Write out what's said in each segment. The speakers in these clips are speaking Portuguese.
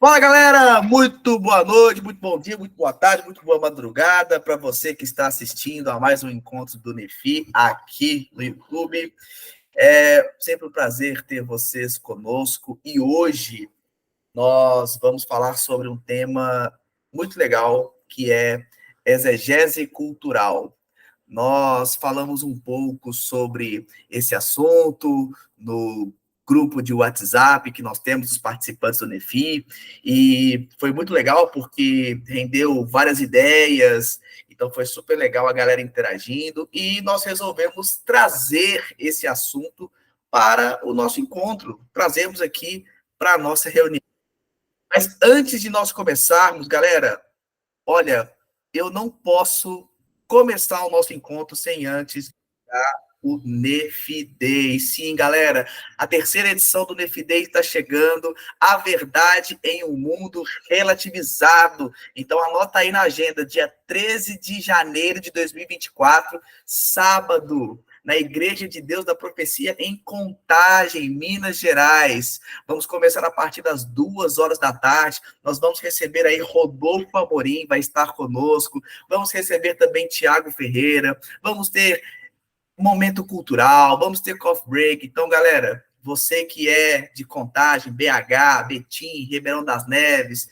Fala, galera! Muito boa noite, muito bom dia, muito boa tarde, muito boa madrugada para você que está assistindo a mais um encontro do NEFI aqui no YouTube. É sempre um prazer ter vocês conosco e hoje nós vamos falar sobre um tema muito legal que é exegese cultural. Nós falamos um pouco sobre esse assunto no grupo de WhatsApp que nós temos, os participantes do NEFI, e foi muito legal porque rendeu várias ideias, então foi super legal a galera interagindo, e nós resolvemos trazer esse assunto para o nosso encontro, trazemos aqui para a nossa reunião. Mas antes de nós começarmos, galera, olha, eu não posso começar o nosso encontro sem antes dar o NEFI Day. Sim, galera, a terceira edição do NEFI Day está chegando. A verdade em um mundo relativizado. Então, anota aí na agenda, dia 13 de janeiro de 2024, sábado, na Igreja de Deus da Profecia, em Contagem, Minas Gerais. Vamos começar a partir das 2 horas da tarde. Nós vamos receber aí Rodolfo Amorim, vai estar conosco. Vamos receber também Tiago Ferreira. Vamos ter momento cultural, vamos ter coffee break. Então, galera, você que é de Contagem, BH, Betim, Ribeirão das Neves,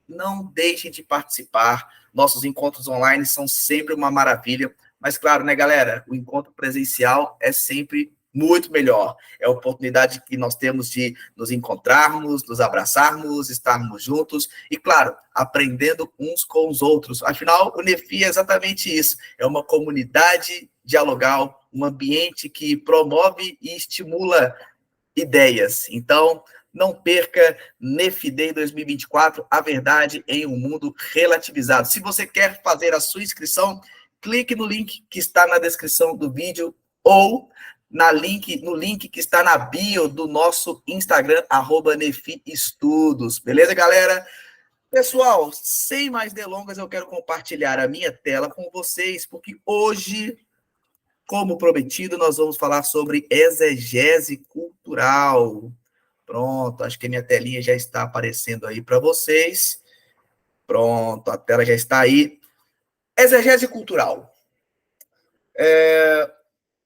não deixem de participar. Nossos encontros online são sempre uma maravilha. Mas, claro, né, galera? O encontro presencial é sempre muito melhor. É a oportunidade que nós temos de nos encontrarmos, nos abraçarmos, estarmos juntos e, claro, aprendendo uns com os outros. Afinal, o NEFI é exatamente isso. É uma comunidade dialogal, um ambiente que promove e estimula ideias. Então, não perca NEFI Day 2024, a verdade em um mundo relativizado. Se você quer fazer a sua inscrição, clique no link que está na descrição do vídeo ou no link que está na bio do nosso Instagram, @NEFIEstudos. Beleza, galera? Pessoal, sem mais delongas, eu quero compartilhar a minha tela com vocês, porque hoje, como prometido, nós vamos falar sobre exegese cultural. Pronto, acho que a minha telinha já está aparecendo aí para vocês. Pronto, a tela já está aí. Exegese cultural.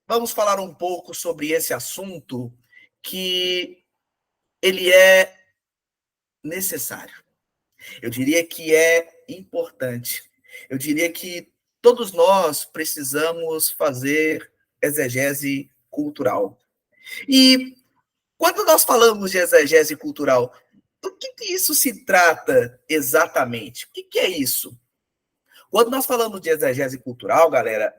Vamos falar um pouco sobre esse assunto que ele é necessário. Eu diria que é importante. Eu diria que todos nós precisamos fazer exegese cultural. E quando nós falamos de exegese cultural, do que isso se trata exatamente? O que é isso? Quando nós falamos de exegese cultural, galera,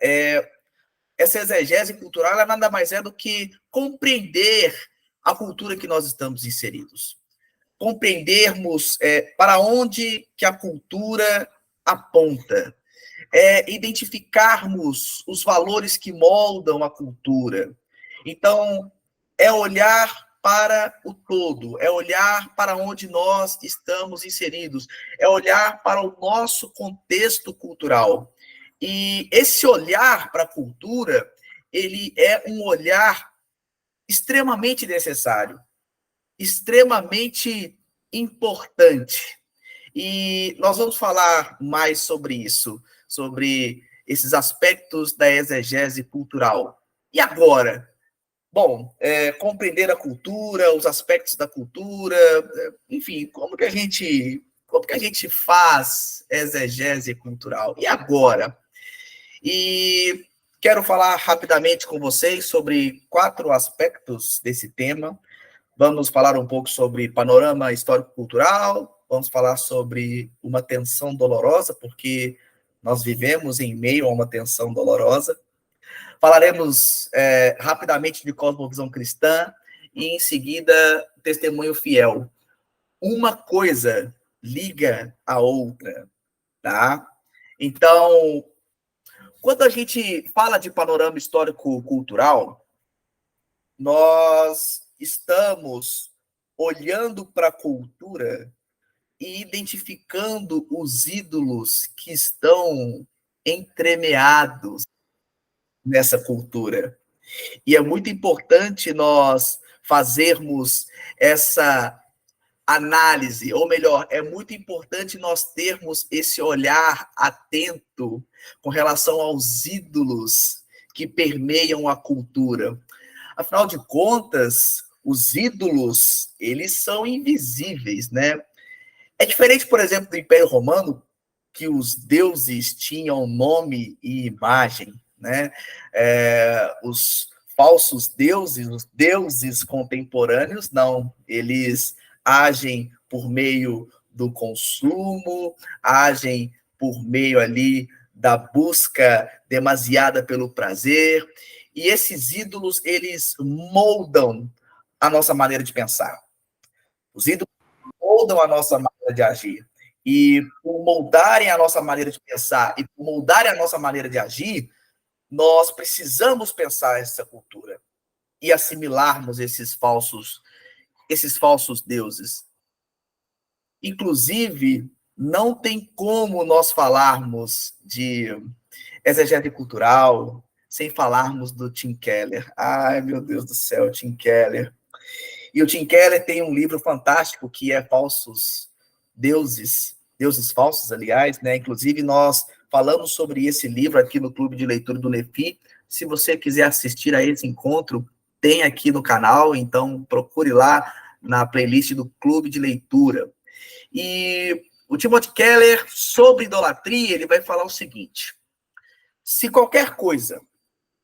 essa exegese cultural ela nada mais é do que compreender a cultura que nós estamos inseridos. Compreendermos para onde que a cultura aponta. Identificarmos os valores que moldam a cultura. Então, é olhar para o todo, é olhar para onde nós estamos inseridos, é olhar para o nosso contexto cultural. E esse olhar para a cultura, ele é um olhar extremamente necessário, extremamente importante. E nós vamos falar mais sobre isso, sobre esses aspectos da exegese cultural. E agora? Bom, compreender a cultura, os aspectos da cultura, enfim, como que a gente faz exegese cultural? E agora? E quero falar rapidamente com vocês sobre 4 aspectos desse tema. Vamos falar um pouco sobre panorama histórico-cultural, vamos falar sobre uma tensão dolorosa, porque nós vivemos em meio a uma tensão dolorosa. Falaremos rapidamente de cosmovisão cristã e, em seguida, testemunho fiel. Uma coisa liga a outra, tá? Então, quando a gente fala de panorama histórico-cultural, nós estamos olhando para a cultura e identificando os ídolos que estão entremeados nessa cultura. E é muito importante nós fazermos essa análise, ou melhor, é muito importante nós termos esse olhar atento com relação aos ídolos que permeiam a cultura. Afinal de contas, os ídolos, eles são invisíveis, né? É diferente, por exemplo, do Império Romano, que os deuses tinham nome e imagem, né? Os falsos deuses, os deuses contemporâneos, não. Eles agem por meio do consumo, agem por meio ali da busca demasiada pelo prazer, e esses ídolos, eles moldam a nossa maneira de pensar. Os ídolos moldam a nossa maneira de agir. E por moldarem a nossa maneira de pensar e por moldarem a nossa maneira de agir, nós precisamos pensar essa cultura e assimilarmos esses falsos deuses. Inclusive, não tem como nós falarmos de exegese cultural sem falarmos do Tim Keller. Ai, meu Deus do céu, Tim Keller. E o Tim Keller tem um livro fantástico que é Falsos Deuses, Deuses Falsos, aliás, né? Inclusive, nós falamos sobre esse livro aqui no Clube de Leitura do Nefi. Se você quiser assistir a esse encontro, tem aqui no canal, então procure lá na playlist do Clube de Leitura. E o Timothy Keller, sobre idolatria, ele vai falar o seguinte: se qualquer coisa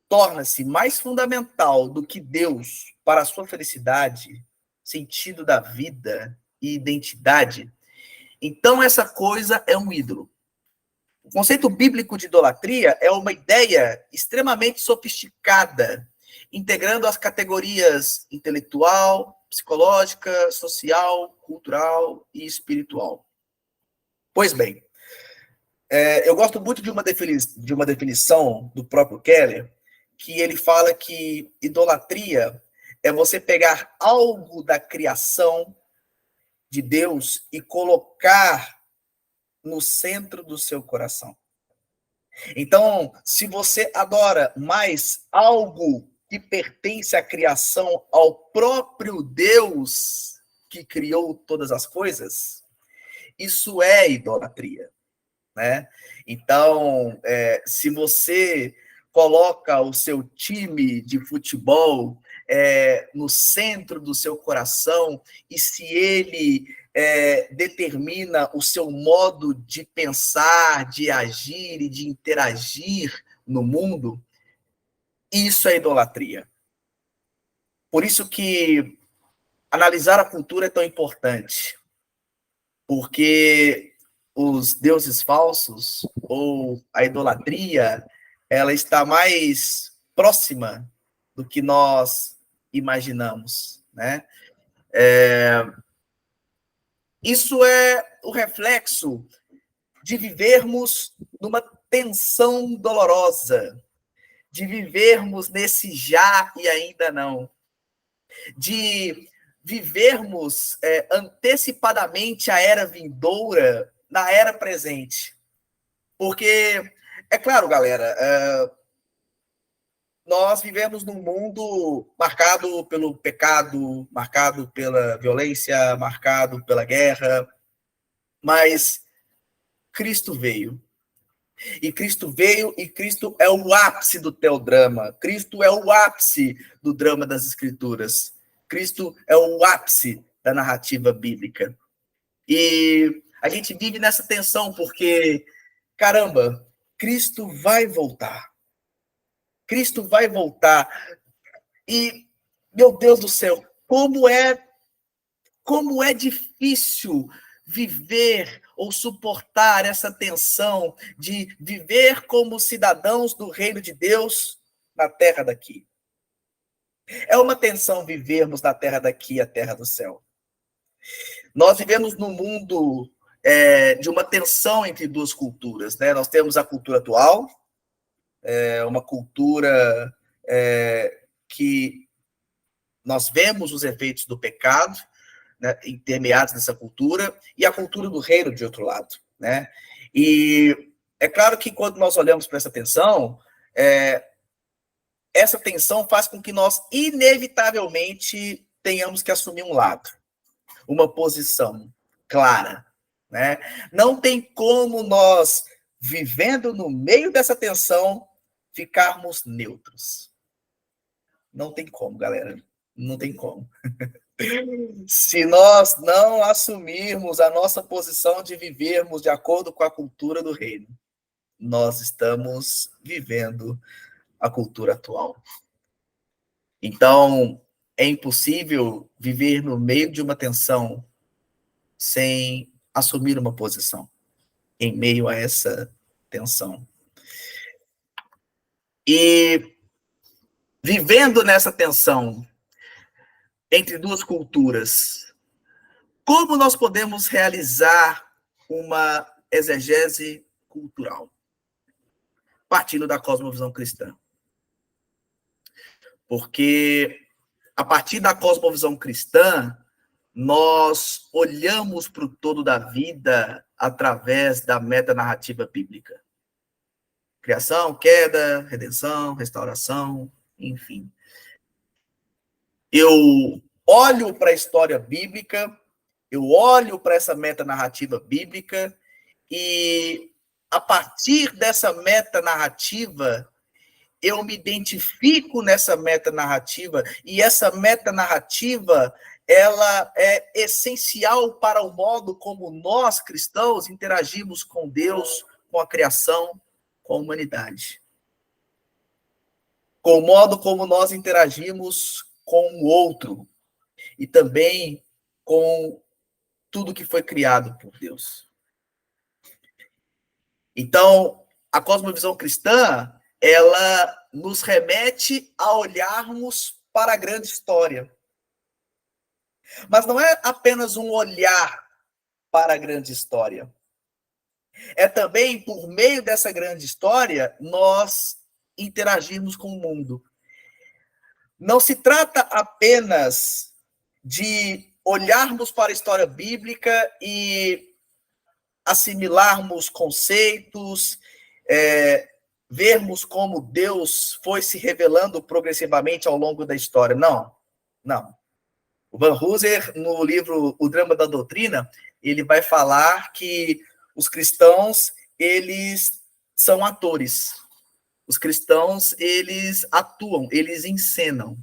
torna-se mais fundamental do que Deus para a sua felicidade, sentido da vida e identidade, então essa coisa é um ídolo. O conceito bíblico de idolatria é uma ideia extremamente sofisticada, integrando as categorias intelectual, psicológica, social, cultural e espiritual. Pois bem, eu gosto muito de uma definição do próprio Keller, que ele fala que idolatria é você pegar algo da criação de Deus e colocar no centro do seu coração. Então, se você adora mais algo que pertence à criação, ao próprio Deus que criou todas as coisas, isso é idolatria, né? Então, se você coloca o seu time de futebol no centro do seu coração, e se ele determina o seu modo de pensar, de agir e de interagir no mundo, isso é idolatria. Por isso que analisar a cultura é tão importante, porque os deuses falsos, ou a idolatria, ela está mais próxima do que nós imaginamos, né? Isso é o reflexo de vivermos numa tensão dolorosa, de vivermos nesse já e ainda não, de vivermos antecipadamente a era vindoura na era presente. Porque, é claro, galera, nós vivemos num mundo marcado pelo pecado, marcado pela violência, marcado pela guerra, mas Cristo veio. E Cristo veio, e Cristo é o ápice do teodrama. Cristo é o ápice do drama das Escrituras. Cristo é o ápice da narrativa bíblica. E a gente vive nessa tensão porque, caramba, Cristo vai voltar. Cristo vai voltar. E, meu Deus do céu, como é difícil viver ou suportar essa tensão de viver como cidadãos do reino de Deus na terra daqui. É uma tensão vivermos na terra daqui e a terra do céu. Nós vivemos num mundo de uma tensão entre duas culturas, né? Nós temos a cultura atual, uma cultura que nós vemos os efeitos do pecado, né, intermeados nessa cultura, e a cultura do reino de outro lado, né? E é claro que quando nós olhamos para essa tensão faz com que nós inevitavelmente tenhamos que assumir um lado. uma posição clara, né? Não tem como nós, vivendo no meio dessa tensão, ficarmos neutros. Não tem como, galera. Não tem como. Se nós não assumirmos a nossa posição de vivermos de acordo com a cultura do reino, nós estamos vivendo a cultura atual. Então, é impossível viver no meio de uma tensão sem assumir uma posição em meio a essa tensão. E vivendo nessa tensão entre duas culturas, como nós podemos realizar uma exegese cultural? Partindo da cosmovisão cristã. Porque a partir da cosmovisão cristã, nós olhamos para o todo da vida através da metanarrativa bíblica. Criação, queda, redenção, restauração, enfim. Eu olho para a história bíblica, eu olho para essa metanarrativa bíblica e, a partir dessa metanarrativa, eu me identifico nessa metanarrativa, e essa metanarrativa, ela é essencial para o modo como nós, cristãos, interagimos com Deus, com a criação, com a humanidade. Com o modo como nós interagimos com o outro, e também com tudo que foi criado por Deus. Então, a cosmovisão cristã, ela nos remete a olharmos para a grande história. Mas não é apenas um olhar para a grande história. É também, por meio dessa grande história, nós interagirmos com o mundo. Não se trata apenas de olharmos para a história bíblica e assimilarmos conceitos, vermos como Deus foi se revelando progressivamente ao longo da história. Não, não. O Van Hooser, no livro O Drama da Doutrina, ele vai falar que os cristãos, eles são atores. Os cristãos, eles atuam, eles encenam.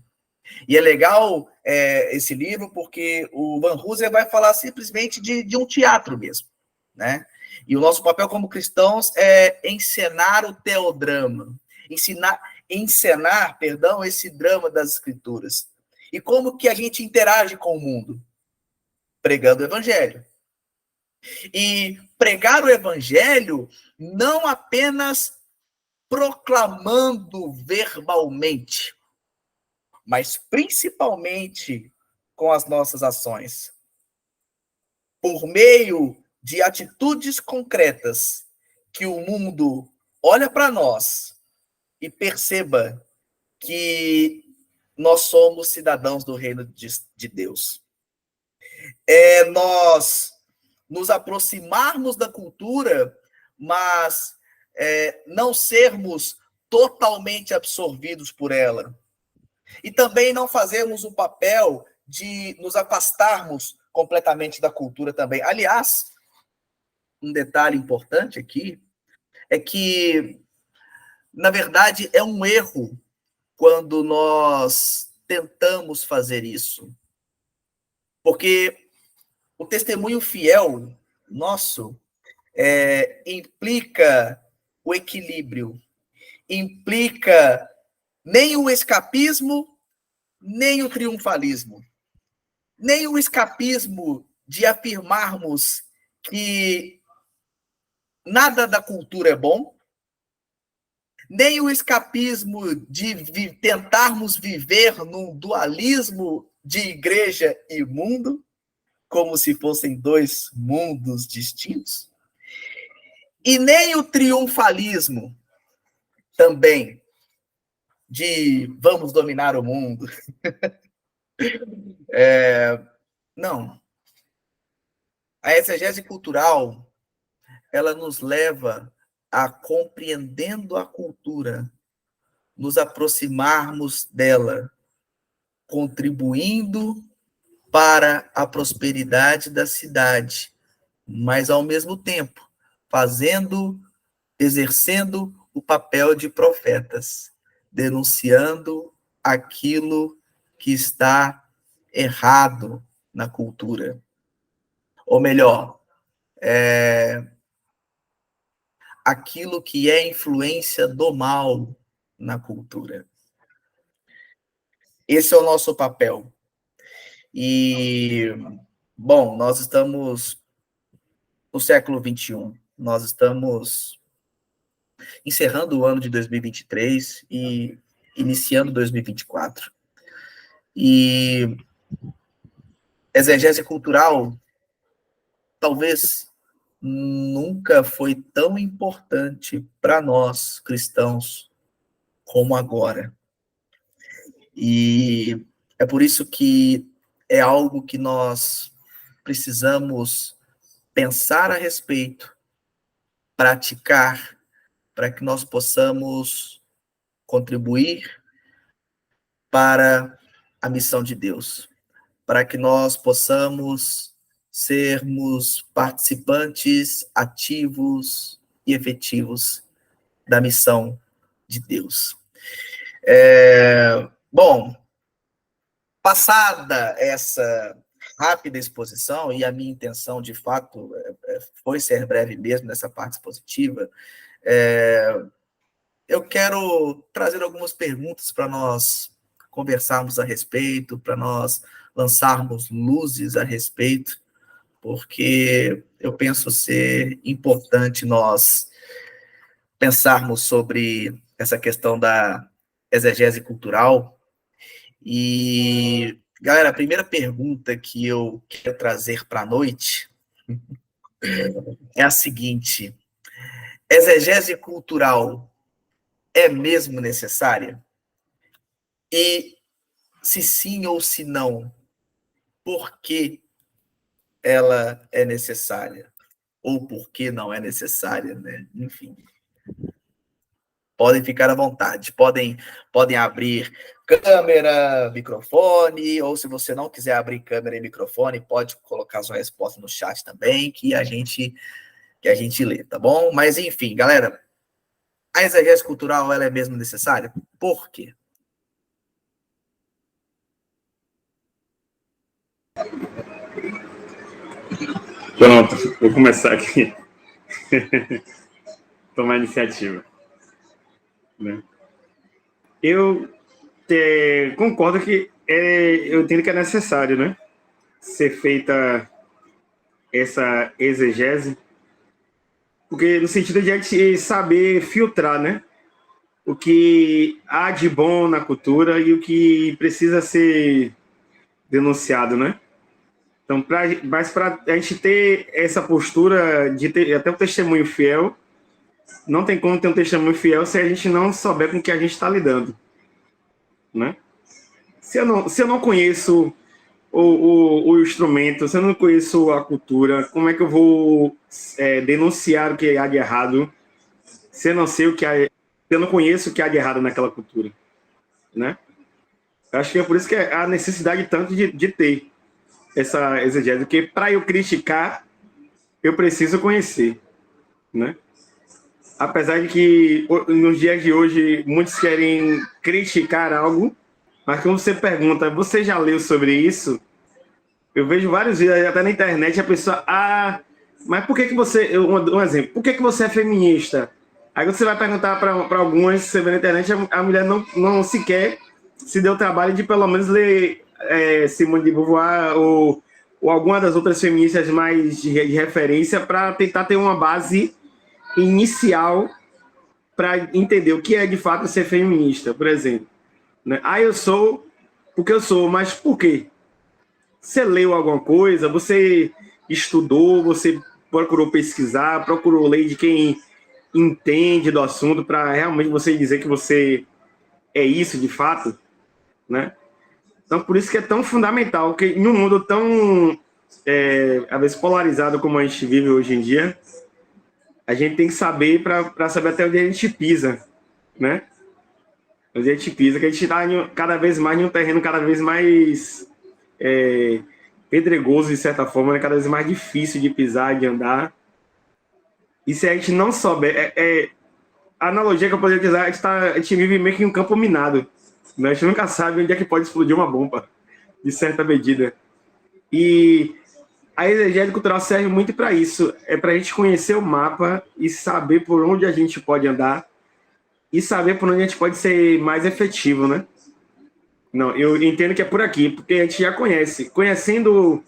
E é legal esse livro, porque o Van Hooser vai falar simplesmente de um teatro mesmo, né? E o nosso papel como cristãos é encenar o teodrama, encenar, esse drama das Escrituras. E como que a gente interage com o mundo? Pregando o Evangelho. E pregar o Evangelho não apenas proclamando verbalmente, mas principalmente com as nossas ações. Por meio de atitudes concretas, que o mundo olha para nós e perceba que nós somos cidadãos do reino de Deus. É nós nos aproximarmos da cultura, mas não sermos totalmente absorvidos por ela. E também não fazermos o papel de nos afastarmos completamente da cultura também. Aliás, um detalhe importante aqui é que, na verdade, é um erro quando nós tentamos fazer isso. Porque o testemunho fiel nosso implica o equilíbrio, implica nem o escapismo, nem o triunfalismo, nem o escapismo de afirmarmos que nada da cultura é bom, nem o escapismo de tentarmos viver num dualismo de igreja e mundo, como se fossem dois mundos distintos, e nem o triunfalismo também de vamos dominar o mundo. Não. A exegese cultural, ela nos leva a, compreendendo a cultura, nos aproximarmos dela, contribuindo para a prosperidade da cidade, mas ao mesmo tempo exercendo o papel de profetas, denunciando aquilo que está errado na cultura. Ou melhor, aquilo que é influência do mal na cultura. Esse é o nosso papel. E, bom, nós estamos no século XXI, nós estamos encerrando o ano de 2023 e iniciando 2024. E exegese cultural talvez nunca foi tão importante para nós, cristãos, como agora. E é por isso que é algo que nós precisamos pensar a respeito, praticar, para que nós possamos contribuir para a missão de Deus, para que nós possamos sermos participantes ativos e efetivos da missão de Deus. Bom, passada essa rápida exposição, e a minha intenção, de fato, foi ser breve mesmo nessa parte expositiva, eu quero trazer algumas perguntas para nós conversarmos a respeito, para nós lançarmos luzes a respeito, porque eu penso ser importante nós pensarmos sobre essa questão da exegese cultural. E, galera, a primeira pergunta que eu quero trazer para a noite é a seguinte: exegese cultural é mesmo necessária? E, se sim ou se não, por que ela é necessária? Ou por que não é necessária, né? Enfim. Podem ficar à vontade, podem abrir câmera, microfone, ou se você não quiser abrir câmera e microfone, pode colocar sua resposta no chat também, que a gente lê, tá bom? Mas, enfim, galera, a exegese cultural, ela é mesmo necessária? Por quê? Pronto, vou começar aqui. Tomar iniciativa. Né? Eu concordo que eu entendo que é necessário, né, ser feita essa exegese, porque no sentido de a gente saber filtrar, né, o que há de bom na cultura e o que precisa ser denunciado, né? Então, mas para a gente ter essa postura de ter até um testemunho fiel, não tem como ter um testemunho fiel se a gente não souber com o que a gente está lidando, né? Se eu não conheço o instrumento, se eu não conheço a cultura, como é que eu vou denunciar o que há de errado se eu não sei o que há, se eu não conheço o que há de errado naquela cultura, né? Eu acho que é por isso que há a necessidade tanto de ter essa exegese, porque para eu criticar, eu preciso conhecer, né? Apesar de que nos dias de hoje muitos querem criticar algo, mas quando você pergunta, você já leu sobre isso? Eu vejo vários vídeos até na internet, a pessoa, mas por que você, um exemplo, por que você é feminista? Aí você vai perguntar para algumas, você vê na internet, a mulher não sequer se deu o trabalho de pelo menos ler Simone de Beauvoir ou alguma das outras feministas mais de referência para tentar ter uma base inicial para entender o que é de fato ser feminista, por exemplo. Né? Eu sou porque eu sou, mas por quê? Você leu alguma coisa? Você estudou? Você procurou pesquisar? Procurou ler de quem entende do assunto para realmente você dizer que você é isso de fato? Né? Então, por isso que é tão fundamental que em um mundo tão, às vezes, polarizado como a gente vive hoje em dia, a gente tem que saber para saber até onde a gente pisa, né? Onde a gente pisa, que a gente está cada vez mais em um terreno cada vez mais pedregoso, de certa forma, né? Cada vez mais difícil de pisar, de andar. E se a gente não souber... a analogia que eu poderia dizer é que a gente vive meio que em um campo minado. Né? A gente nunca sabe onde é que pode explodir uma bomba, de certa medida. E a exegese cultural serve muito para isso. É para a gente conhecer o mapa e saber por onde a gente pode andar e saber por onde a gente pode ser mais efetivo, né? Não, eu entendo que é por aqui, porque a gente já conhece. Conhecendo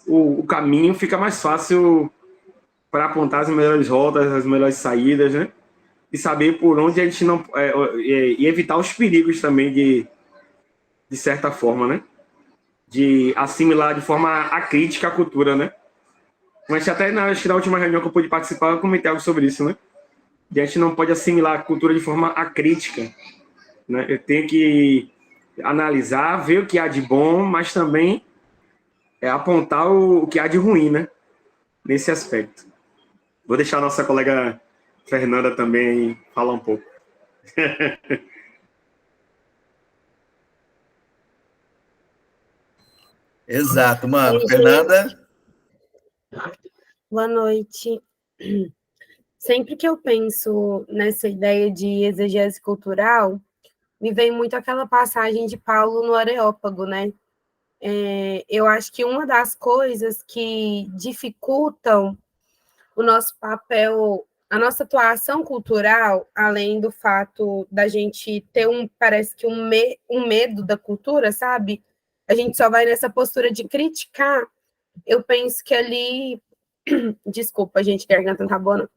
o caminho, fica mais fácil para apontar as melhores rotas, as melhores saídas, né? E saber por onde a gente não... e evitar os perigos também, de certa forma, né? De assimilar de forma acrítica a cultura, né? Mas até acho que na última reunião que eu pude participar, eu comentei algo sobre isso, né? E a gente não pode assimilar a cultura de forma acrítica, né? Eu tenho que analisar, ver o que há de bom, mas também apontar o que há de ruim, né? Nesse aspecto. Vou deixar a nossa colega Fernanda também falar um pouco. Exato, mano. Oi, Fernanda? gente. Boa noite. Sempre que eu penso nessa ideia de exegese cultural, me vem muito aquela passagem de Paulo no Areópago, né? Eu acho que uma das coisas que dificultam o nosso papel, a nossa atuação cultural, além do fato da gente ter parece que um medo da cultura, sabe? A gente só vai nessa postura de criticar. Eu penso que ali... Desculpa, gente, garganta tá boa, não.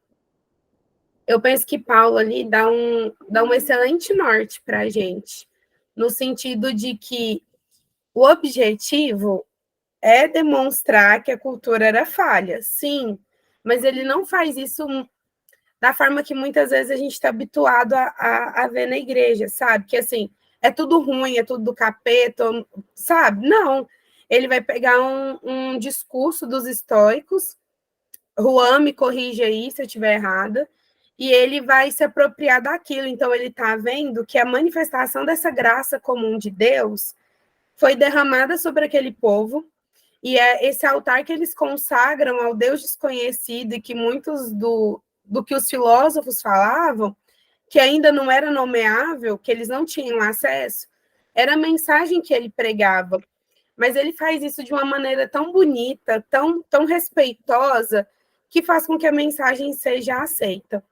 Eu penso que Paulo ali dá um excelente norte para a gente, no sentido de que o objetivo é demonstrar que a cultura era falha, sim, mas ele não faz isso da forma que muitas vezes a gente está habituado a ver na igreja, sabe? Que assim, é tudo ruim, é tudo do capeta, sabe? Não. Ele vai pegar um discurso dos estoicos. Juan, me corrige aí se eu estiver errada, e ele vai se apropriar daquilo. Então, ele está vendo que a manifestação dessa graça comum de Deus foi derramada sobre aquele povo, e é esse altar que eles consagram ao Deus desconhecido, e que muitos do que os filósofos falavam, que ainda não era nomeável, que eles não tinham acesso, era a mensagem que ele pregava. Mas ele faz isso de uma maneira tão bonita, tão respeitosa, que faz com que a mensagem seja aceita.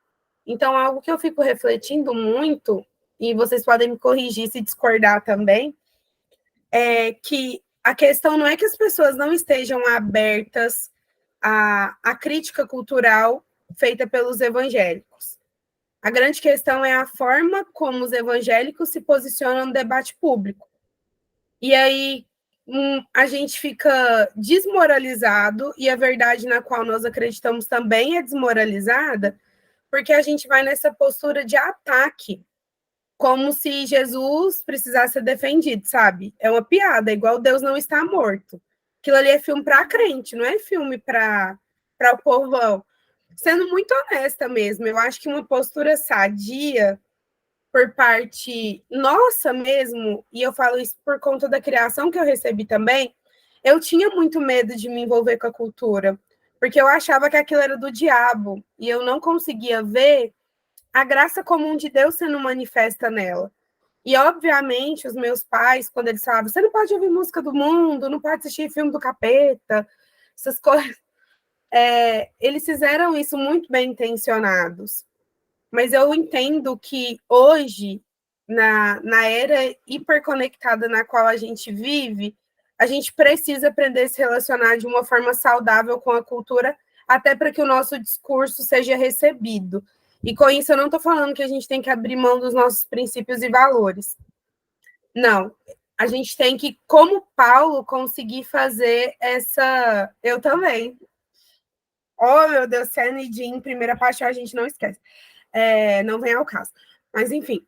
Então, algo que eu fico refletindo muito, e vocês podem me corrigir se discordar também, é que a questão não é que as pessoas não estejam abertas à crítica cultural feita pelos evangélicos. A grande questão é a forma como os evangélicos se posicionam no debate público. E aí a gente fica desmoralizado, e a verdade na qual nós acreditamos também é desmoralizada, porque a gente vai nessa postura de ataque, como se Jesus precisasse ser defendido, sabe? É uma piada, igual Deus não está morto. Aquilo ali é filme para crente, não é filme para o povão. Sendo muito honesta mesmo, eu acho que uma postura sadia por parte nossa mesmo, e eu falo isso por conta da criação que eu recebi também, eu tinha muito medo de me envolver com a cultura, porque eu achava que aquilo era do diabo, e eu não conseguia ver a graça comum de Deus sendo manifesta nela. E, obviamente, os meus pais, quando eles falavam, você não pode ouvir música do mundo, não pode assistir filme do capeta, essas coisas, eles fizeram isso muito bem intencionados. Mas eu entendo que hoje, na era hiperconectada na qual a gente vive, a gente precisa aprender a se relacionar de uma forma saudável com a cultura, até para que o nosso discurso seja recebido. E com isso eu não estou falando que a gente tem que abrir mão dos nossos princípios e valores. Não. A gente tem que, como Paulo, conseguir fazer essa... Eu também. Oh, meu Deus, Senna e Jean, primeira paixão, a gente não esquece. Não vem ao caso. Mas, enfim.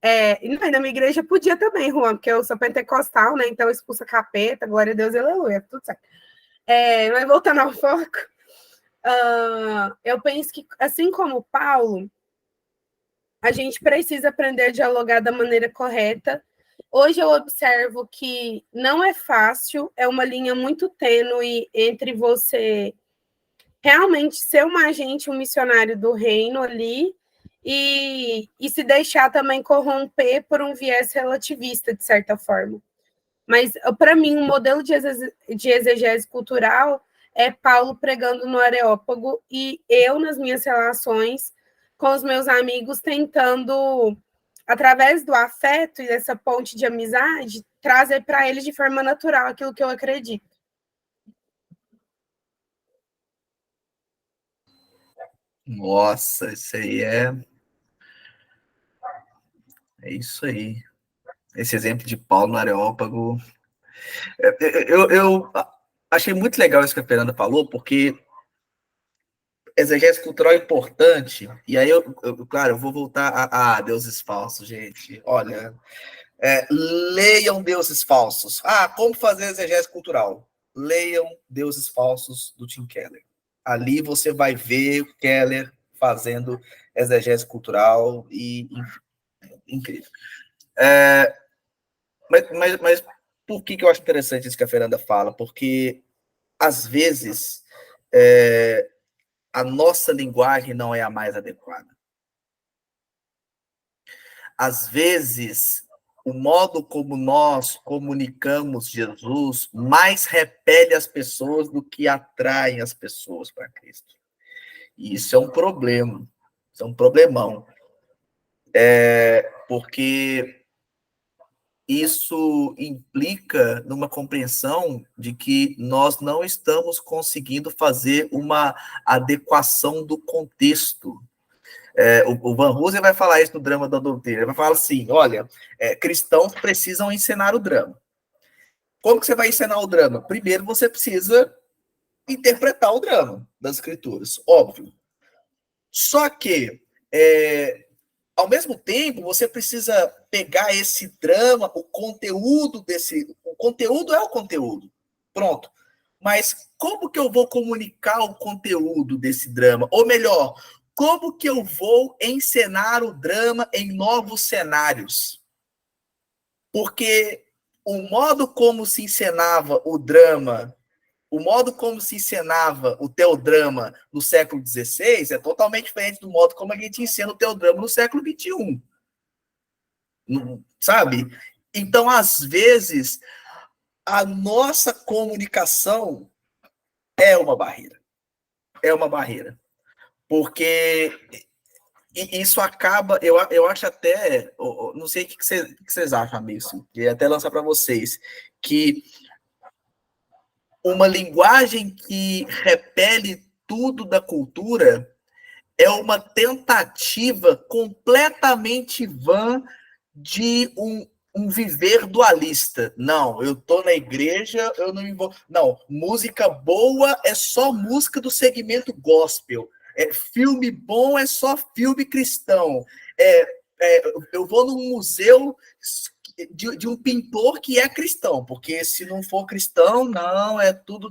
E na minha igreja podia também, Juan, porque eu sou pentecostal, né? Então expulsa capeta, glória a Deus, aleluia, tudo certo. Mas voltando ao foco, eu penso que, assim como Paulo, a gente precisa aprender a dialogar da maneira correta Hoje eu observo que não é fácil, é uma linha muito tênue entre você realmente ser um agente, um missionário do reino ali, e se deixar também corromper por um viés relativista, de certa forma. Mas, para mim, um modelo de exegese cultural é Paulo pregando no Areópago e eu, nas minhas relações com os meus amigos, tentando, através do afeto e dessa ponte de amizade, trazer para eles de forma natural aquilo que eu acredito. Nossa, isso aí é isso aí. Esse exemplo de Paulo no Areópago. Eu achei muito legal isso que a Fernanda falou, porque exegese cultural é importante, e aí claro, eu vou voltar a deuses falsos, gente. Olha, leiam deuses falsos. Como fazer exegese cultural? Leiam deuses falsos do Tim Keller. Ali você vai ver o Keller fazendo exegese cultural e incrível. Mas por que eu acho interessante isso que a Fernanda fala? Porque, às vezes, a nossa linguagem não é a mais adequada. Às vezes, o modo como nós comunicamos Jesus mais repele as pessoas do que atrai as pessoas para Cristo. E isso é um problema. Isso é um problemão. Porque isso implica numa compreensão de que nós não estamos conseguindo fazer uma adequação do contexto. O Van Hoosen vai falar isso no Drama da Doutrina. Ele vai falar assim, olha, cristãos precisam ensinar o drama. Como que você vai ensinar o drama? Primeiro você precisa interpretar o drama das escrituras, óbvio. Só que, ao mesmo tempo, você precisa pegar esse drama, o conteúdo desse... O conteúdo é o conteúdo. Pronto. Mas como que eu vou comunicar o conteúdo desse drama? Ou melhor, como que eu vou encenar o drama em novos cenários? Porque o modo como se encenava o drama, o modo como se encenava o teodrama no século XVI é totalmente diferente do modo como a gente encena o teodrama no século XXI. Sabe? Então, às vezes, a nossa comunicação é uma barreira. É uma barreira. Porque isso acaba, eu acho até, não sei o que vocês acham, amigo, queria até lançar para vocês, que uma linguagem que repele tudo da cultura é uma tentativa completamente vã de um viver dualista. Não, eu tô na igreja, eu não me envolvo. Não, música boa é só música do segmento gospel. Filme bom é só filme cristão. Eu vou num museu de um pintor que é cristão, porque se não for cristão, não, é tudo...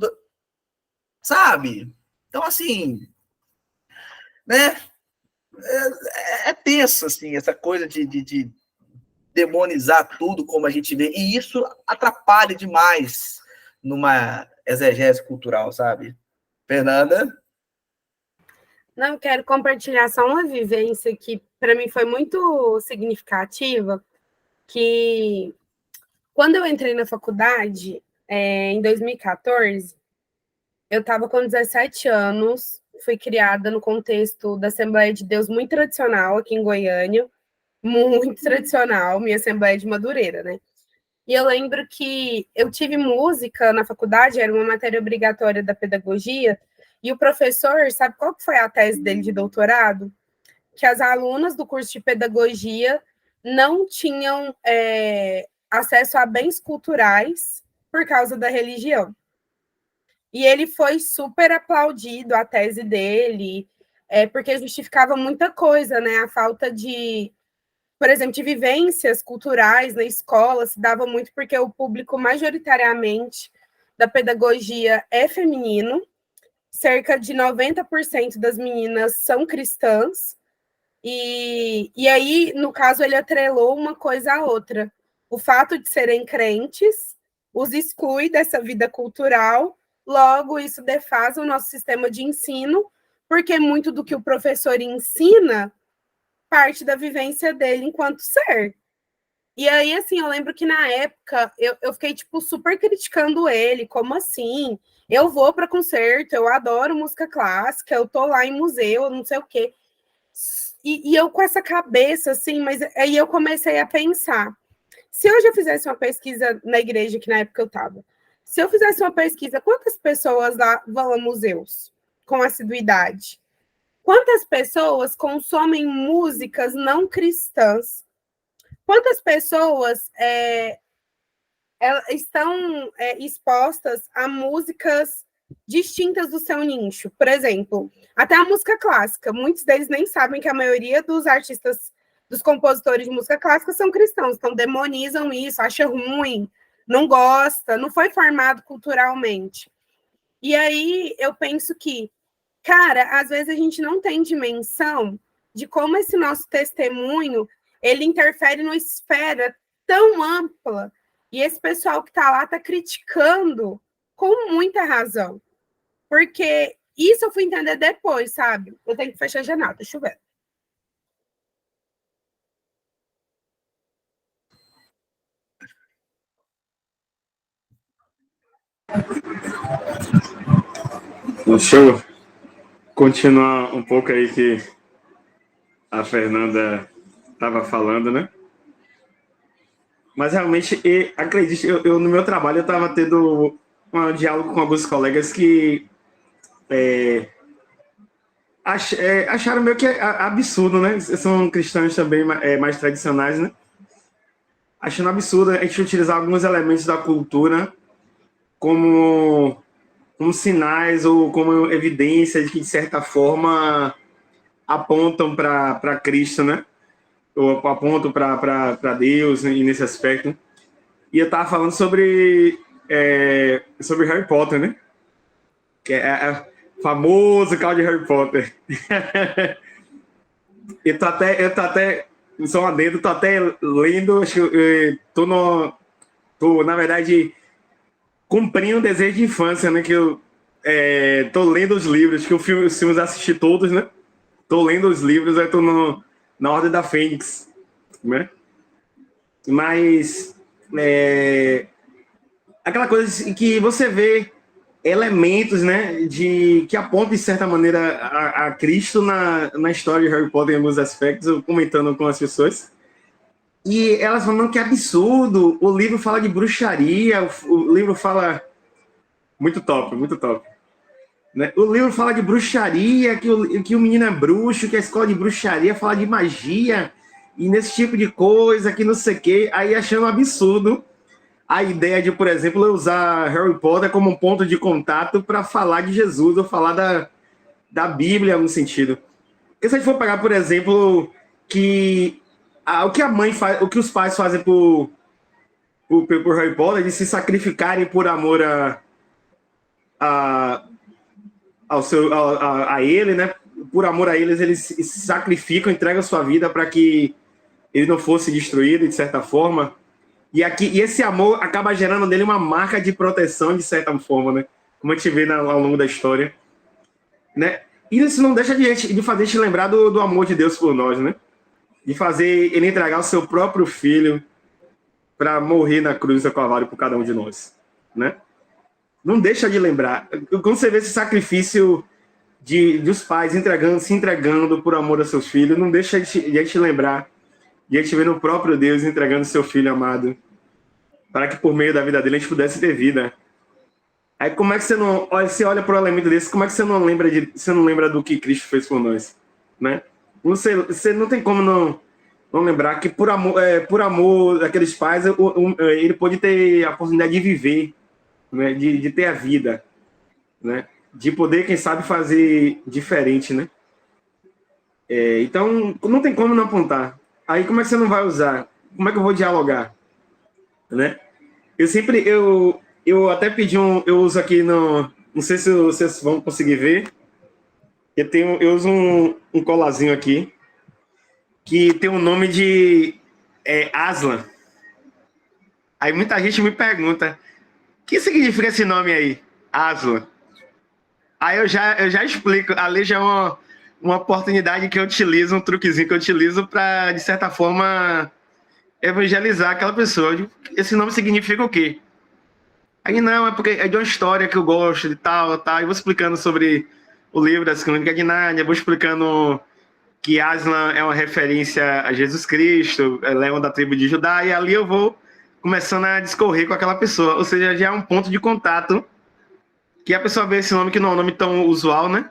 Sabe? Então, assim, né? É tenso, assim, essa coisa de demonizar tudo como a gente vê, e isso atrapalha demais numa exegese cultural, sabe? Fernanda? Não, quero compartilhar só uma vivência que para mim foi muito significativa, que quando eu entrei na faculdade, em 2014, eu estava com 17 anos, fui criada no contexto da Assembleia de Deus muito tradicional aqui em Goiânia, muito tradicional, minha Assembleia de Madureira, né? E eu lembro que eu tive música na faculdade, era uma matéria obrigatória da pedagogia, e o professor, sabe qual que foi a tese dele de doutorado? Que as alunas do curso de pedagogia não tinham acesso a bens culturais por causa da religião. E ele foi super aplaudido, a tese dele, porque justificava muita coisa, né? A falta de, por exemplo, de vivências culturais na escola se dava muito porque o público majoritariamente da pedagogia é feminino, cerca de 90% das meninas são cristãs, e aí, no caso, ele atrelou uma coisa à outra. o fato de serem crentes os exclui dessa vida cultural, logo isso defasa o nosso sistema de ensino, porque muito do que o professor ensina parte da vivência dele enquanto ser. E aí, assim, eu lembro que na época eu fiquei, tipo, super criticando ele, como assim? Eu vou para concerto, eu adoro música clássica, eu tô lá em museu, não sei o quê. E eu com essa cabeça, assim, mas aí eu comecei a pensar, se eu já fizesse uma pesquisa na igreja, que na época eu estava, se eu fizesse uma pesquisa, quantas pessoas lá vão a museus com assiduidade? Quantas pessoas consomem músicas não cristãs? Quantas pessoas estão expostas a músicas distintas do seu nicho? Por exemplo, até a música clássica. Muitos deles nem sabem que a maioria dos artistas, dos compositores de música clássica são cristãos, então demonizam isso, acham ruim, não gosta, não foi formado culturalmente. E aí eu penso que, cara, às vezes a gente não tem dimensão de como esse nosso testemunho ele interfere numa esfera tão ampla, e esse pessoal que está lá está criticando com muita razão. Porque isso eu fui entender depois, sabe? Eu tenho que fechar a janela, tá chovendo. Deixa eu continuar um pouco aí que a Fernanda estava falando, né? Mas realmente, acredite, eu no meu trabalho eu estava tendo um diálogo com alguns colegas que acharam meio que absurdo, né? São cristãos também mais tradicionais, né? Achando absurdo a gente utilizar alguns elementos da cultura como sinais ou como evidência de que, de certa forma, apontam para Cristo, né? Ou apontam para Deus, né? E nesse aspecto. E eu estava falando sobre Harry Potter, né? Que é famoso caso de Harry Potter. eu tô até só um adendo, tô até lendo, acho que tô, na verdade, cumprindo um desejo de infância, né? Que eu tô lendo os livros, que os filmes assisti todos, né? Tô lendo os livros, aí tô na Ordem da Fênix, né? Mas aquela coisa que você vê elementos, né, que apontam de certa maneira a Cristo na história de Harry Potter em alguns aspectos, eu comentando com as pessoas, e elas falam que absurdo, o livro fala de bruxaria, o livro fala muito top, né? O livro fala de bruxaria, que o menino é bruxo, que a escola de bruxaria fala de magia, e nesse tipo de coisa, que não sei o quê, aí achando absurdo a ideia de, por exemplo, eu usar Harry Potter como um ponto de contato para falar de Jesus, ou falar da Bíblia, no sentido. Porque se a gente for pegar, por exemplo, que o que a mãe faz, o que os pais fazem por Harry Potter, de se sacrificarem por amor a ele, né? Por amor a eles se sacrificam, entregam a sua vida para que ele não fosse destruído, de certa forma. E esse amor acaba gerando nele uma marca de proteção, de certa forma, né? Como a gente vê ao longo da história, né? E isso não deixa de fazer a gente lembrar do amor de Deus por nós, né? De fazer ele entregar o seu próprio filho para morrer na cruz do Calvário por cada um de nós, né? Não deixa de lembrar. Quando você vê esse sacrifício dos pais se entregando por amor a seus filhos, não deixa de a gente lembrar e a gente vê no próprio Deus entregando seu filho amado para que por meio da vida dele a gente pudesse ter vida. Aí como é que você olha para um elemento desse, como é que você não lembra do que Cristo fez por nós, né? Você não tem como não lembrar que por amor daqueles pais ele pôde ter a oportunidade de viver, né? De ter a vida, né? De poder, quem sabe, fazer diferente, né? Então não tem como não apontar. Aí como é que você não vai usar? Como é que eu vou dialogar? Né? Eu até pedi eu uso aqui não sei se vocês vão conseguir ver. Eu uso um colarzinho aqui que tem o nome de Aslan. Aí muita gente me pergunta, o que significa esse nome aí, Aslan? Aí eu já explico, ali já é uma oportunidade que eu utilizo, um truquezinho que eu utilizo para, de certa forma, evangelizar aquela pessoa. Eu digo, esse nome significa o quê? Aí não, é porque é de uma história que eu gosto de tal, tal. E vou explicando sobre o livro das Crônicas de Nárnia, vou explicando que Aslan é uma referência a Jesus Cristo, é leão da tribo de Judá, e ali eu vou começando a discorrer com aquela pessoa. Ou seja, já é um ponto de contato que a pessoa vê esse nome que não é um nome tão usual, né?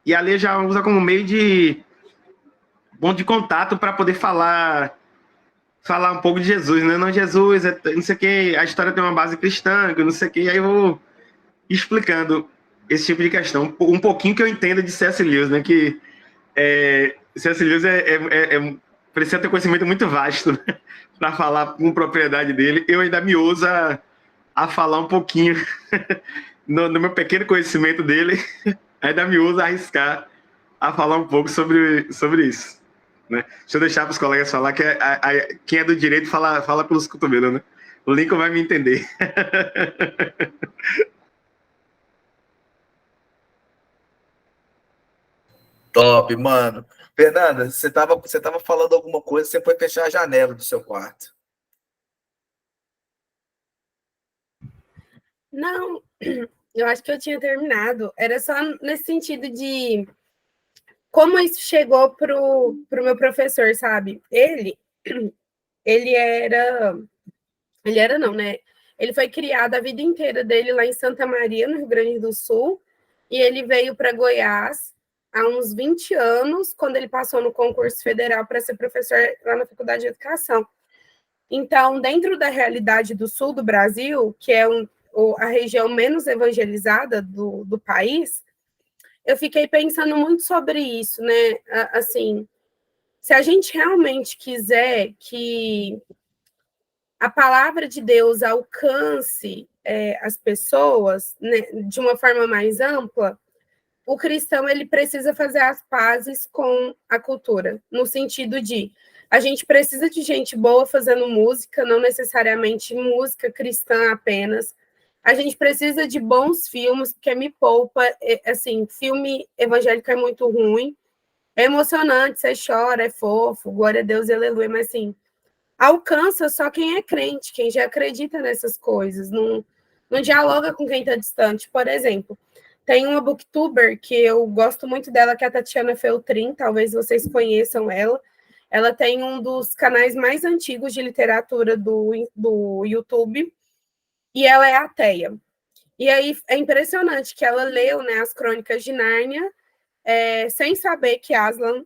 E ali já usa como meio de ponto de contato para poder falar um pouco de Jesus, né? Não, Jesus, não sei o que, a história tem uma base cristã, não sei o que, aí eu vou explicando esse tipo de questão. Um pouquinho que eu entendo de C.S. Lewis, né? Que C.S. Lewis precisa ter conhecimento muito vasto, né? Para falar com propriedade dele. Eu ainda me ouso a falar um pouquinho no meu pequeno conhecimento dele, ainda me ouso a arriscar a falar um pouco sobre isso. Né? Deixa eu deixar para os colegas falar que quem é do direito fala pelos cotovelos, né? O Lincoln vai me entender. Top, mano. Fernanda, você tava falando alguma coisa, você foi fechar a janela do seu quarto. Não, eu acho que eu tinha terminado. Era só nesse sentido de como isso chegou pro meu professor, sabe? Ele era não, né? Ele foi criado a vida inteira dele lá em Santa Maria, no Rio Grande do Sul, e ele veio para Goiás há uns 20 anos, quando ele passou no concurso federal para ser professor lá na Faculdade de Educação. Então, dentro da realidade do sul do Brasil, que é a região menos evangelizada do país, eu fiquei pensando muito sobre isso, né? Assim, se a gente realmente quiser que a palavra de Deus alcance as pessoas, né, de uma forma mais ampla, o cristão ele precisa fazer as pazes com a cultura, no sentido de a gente precisa de gente boa fazendo música, não necessariamente música cristã apenas. A gente precisa de bons filmes, porque me poupa, assim, filme evangélico é muito ruim, é emocionante, você chora, é fofo, glória a Deus, aleluia, mas assim, alcança só quem é crente, quem já acredita nessas coisas, não dialoga com quem está distante. Por exemplo, tem uma booktuber que eu gosto muito dela, que é a Tatiana Feltrin, talvez vocês conheçam ela. Ela tem um dos canais mais antigos de literatura do YouTube, e ela é ateia. E aí é impressionante que ela leu, né, as Crônicas de Nárnia, sem saber que Aslan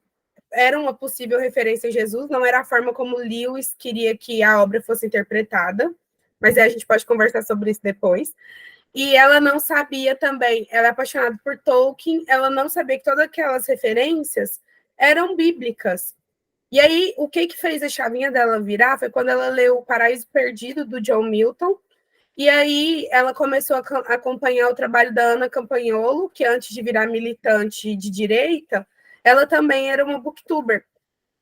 era uma possível referência a Jesus, não era a forma como Lewis queria que a obra fosse interpretada, mas a gente pode conversar sobre isso depois. E ela não sabia também, ela é apaixonada por Tolkien, ela não sabia que todas aquelas referências eram bíblicas. E aí, o que fez a chavinha dela virar foi quando ela leu O Paraíso Perdido, do John Milton, e aí ela começou a acompanhar o trabalho da Ana Campagnolo, que antes de virar militante de direita, ela também era uma booktuber.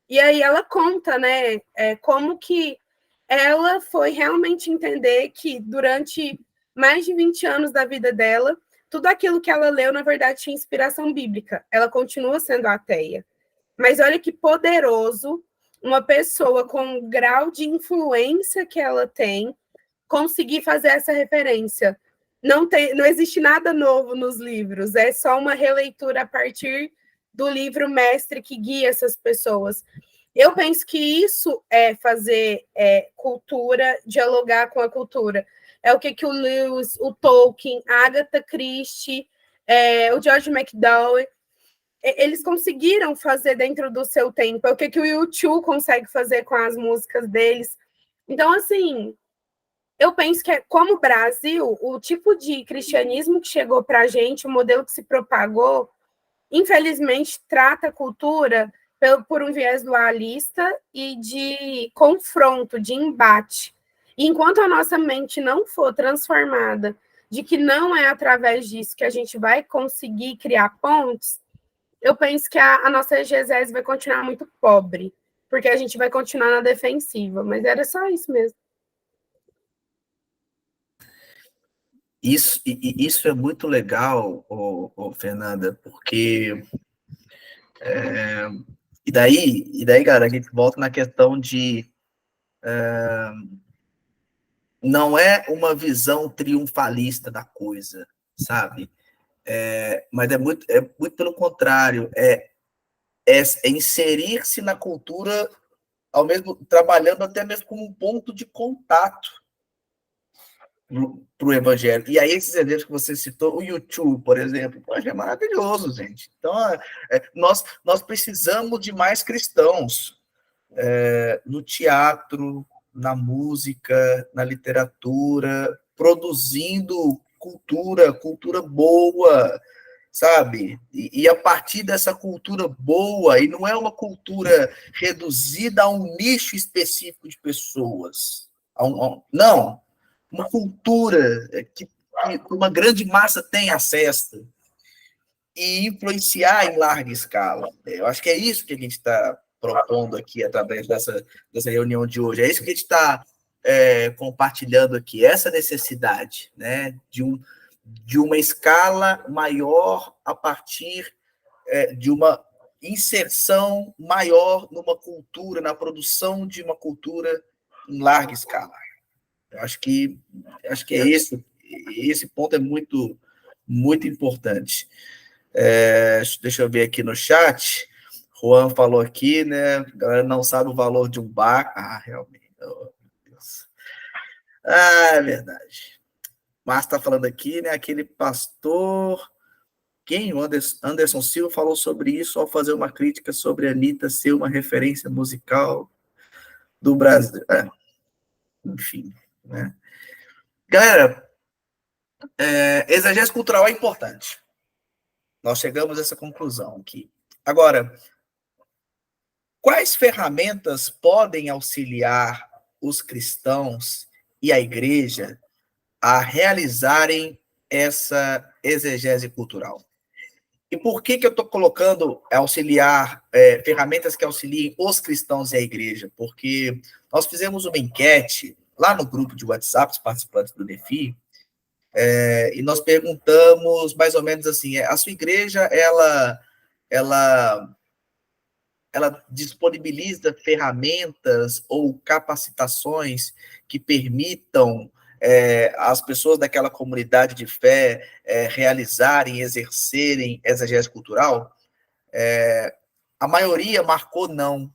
E aí ela conta, né, como que ela foi realmente entender que durante mais de 20 anos da vida dela, tudo aquilo que ela leu, na verdade, tinha inspiração bíblica. Ela continua sendo ateia. Mas olha que poderoso uma pessoa com o grau de influência que ela tem conseguir fazer essa referência. Não existe nada novo nos livros, é só uma releitura a partir do livro mestre que guia essas pessoas. Eu penso que isso é fazer cultura, dialogar com a cultura. É o que o Lewis, o Tolkien, a Agatha Christie, o George MacDowell, eles conseguiram fazer dentro do seu tempo. É o que o U2 consegue fazer com as músicas deles. Então, assim, eu penso que, como Brasil, o tipo de cristianismo que chegou para a gente, o modelo que se propagou, infelizmente, trata a cultura por um viés dualista e de confronto, de embate. E enquanto a nossa mente não for transformada, de que não é através disso que a gente vai conseguir criar pontes, eu penso que a nossa exegese vai continuar muito pobre, porque a gente vai continuar na defensiva. Mas era só isso mesmo. isso é muito legal, Fernanda, porque e daí, galera, a gente volta na questão de não é uma visão triunfalista da coisa, sabe? Mas é muito pelo contrário, é inserir-se na cultura, ao mesmo trabalhando até mesmo como um ponto de contato para o evangelho. E aí, esses exemplos que você citou, o YouTube, por exemplo, poxa, é maravilhoso, gente. Então, nós precisamos de mais cristãos no teatro, na música, na literatura, produzindo cultura boa, sabe? E a partir dessa cultura boa, e não é uma cultura reduzida a um nicho específico de pessoas, não, uma cultura que uma grande massa tem acesso e influenciar em larga escala. Eu acho que é isso que a gente está propondo aqui através dessa reunião de hoje. É isso que a gente está compartilhando aqui, essa necessidade, né, de uma escala maior a partir de uma inserção maior numa cultura, na produção de uma cultura em larga escala. Eu acho que é esse ponto é muito, muito importante. Deixa eu ver aqui no chat. Juan falou aqui, né? A galera não sabe o valor de um bar. Realmente. Oh, meu Deus. É verdade. Márcio está falando aqui, né? Aquele pastor. Quem? O Anderson Silva falou sobre isso ao fazer uma crítica sobre a Anitta ser uma referência musical do Brasil. Enfim, né? Galera, exegese cultural é importante. Nós chegamos a essa conclusão aqui. Agora, quais ferramentas podem auxiliar os cristãos e a igreja a realizarem essa exegese cultural? E por que eu estou colocando auxiliar, ferramentas que auxiliem os cristãos e a igreja? Porque nós fizemos uma enquete lá no grupo de WhatsApp, os participantes do NEFI, e nós perguntamos mais ou menos assim, a sua igreja, ela disponibiliza ferramentas ou capacitações que permitam as pessoas daquela comunidade de fé realizarem, exercerem exegese cultural? A maioria marcou não.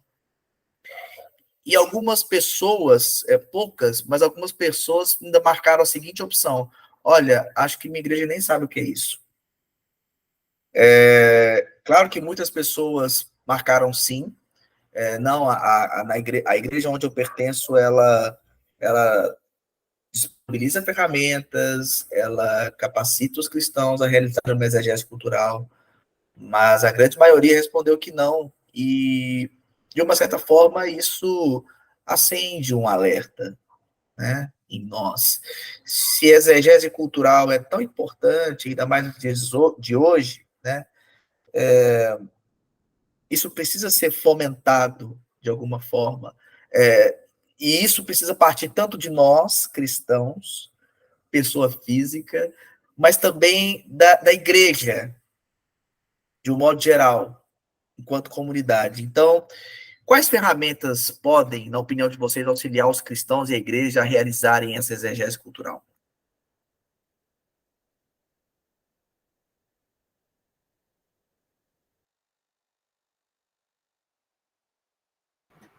E algumas pessoas, poucas, mas algumas pessoas ainda marcaram a seguinte opção: olha, acho que minha igreja nem sabe o que é isso. Claro que muitas pessoas marcaram sim. Não, a igreja onde eu pertenço, ela disponibiliza ferramentas, ela capacita os cristãos a realizar uma exegese cultural, mas a grande maioria respondeu que não, e de uma certa forma isso acende um alerta, né, em nós. Se a exegese cultural é tão importante, ainda mais nos dias de hoje, né, isso precisa ser fomentado de alguma forma, e isso precisa partir tanto de nós, cristãos, pessoa física, mas também da igreja, de um modo geral, enquanto comunidade. Então, quais ferramentas podem, na opinião de vocês, auxiliar os cristãos e a igreja a realizarem essa exegese cultural?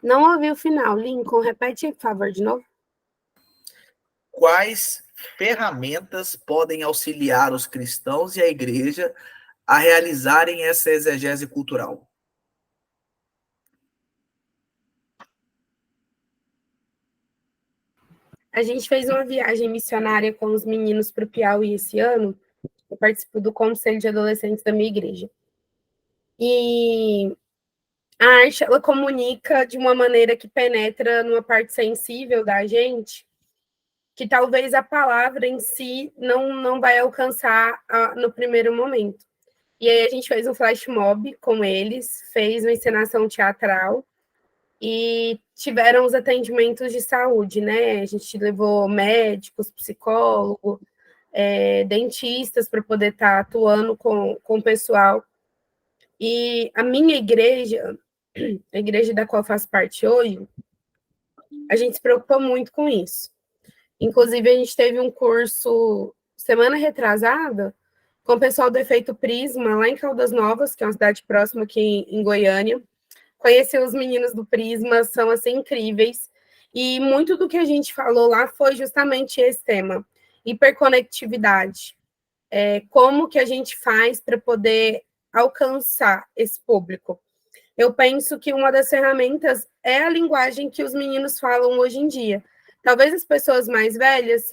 Não ouvi o final. Lincoln, repete, por favor, de novo. Quais ferramentas podem auxiliar os cristãos e a igreja a realizarem essa exegese cultural? A gente fez uma viagem missionária com os meninos para o Piauí esse ano. Eu participo do Conselho de Adolescentes da minha igreja. E a arte, ela comunica de uma maneira que penetra numa parte sensível da gente, que talvez a palavra em si não vai alcançar no primeiro momento. E aí a gente fez um flash mob com eles, fez uma encenação teatral e tiveram os atendimentos de saúde, né? A gente levou médicos, psicólogo, dentistas para poder estar atuando com o pessoal. E a minha igreja, a igreja da qual eu faço parte hoje, a gente se preocupa muito com isso. Inclusive, a gente teve um curso semana retrasada com o pessoal do Efeito Prisma, lá em Caldas Novas, que é uma cidade próxima aqui em Goiânia. Conheci os meninos do Prisma, são, assim, incríveis. E muito do que a gente falou lá foi justamente esse tema, hiperconectividade. Como que a gente faz para poder alcançar esse público? Eu penso que uma das ferramentas é a linguagem que os meninos falam hoje em dia. Talvez as pessoas mais velhas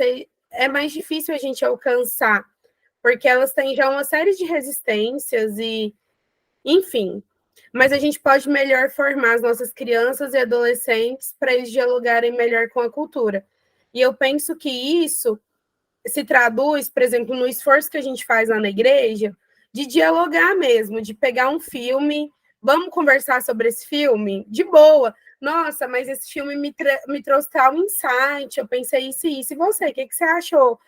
é mais difícil a gente alcançar, porque elas têm já uma série de resistências e, enfim. Mas a gente pode melhor formar as nossas crianças e adolescentes para eles dialogarem melhor com a cultura. E eu penso que isso se traduz, por exemplo, no esforço que a gente faz lá na igreja, de dialogar mesmo, de pegar um filme, vamos conversar sobre esse filme? De boa. Nossa, mas esse filme me trouxe tal insight, eu pensei isso e isso. E você, o que você achou?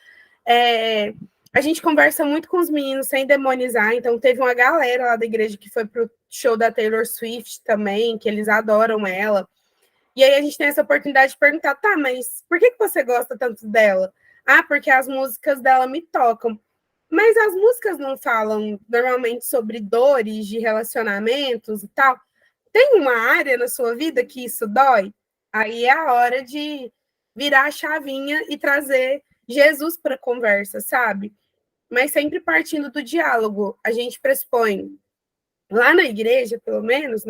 A gente conversa muito com os meninos sem demonizar, então teve uma galera lá da igreja que foi pro show da Taylor Swift também, que eles adoram ela. E aí a gente tem essa oportunidade de perguntar, tá, mas por que você gosta tanto dela? Ah, porque as músicas dela me tocam. Mas as músicas não falam normalmente sobre dores de relacionamentos e tal. Tem uma área na sua vida que isso dói? Aí é a hora de virar a chavinha e trazer Jesus para a conversa, sabe? Mas sempre partindo do diálogo. A gente pressupõe, lá na igreja, pelo menos,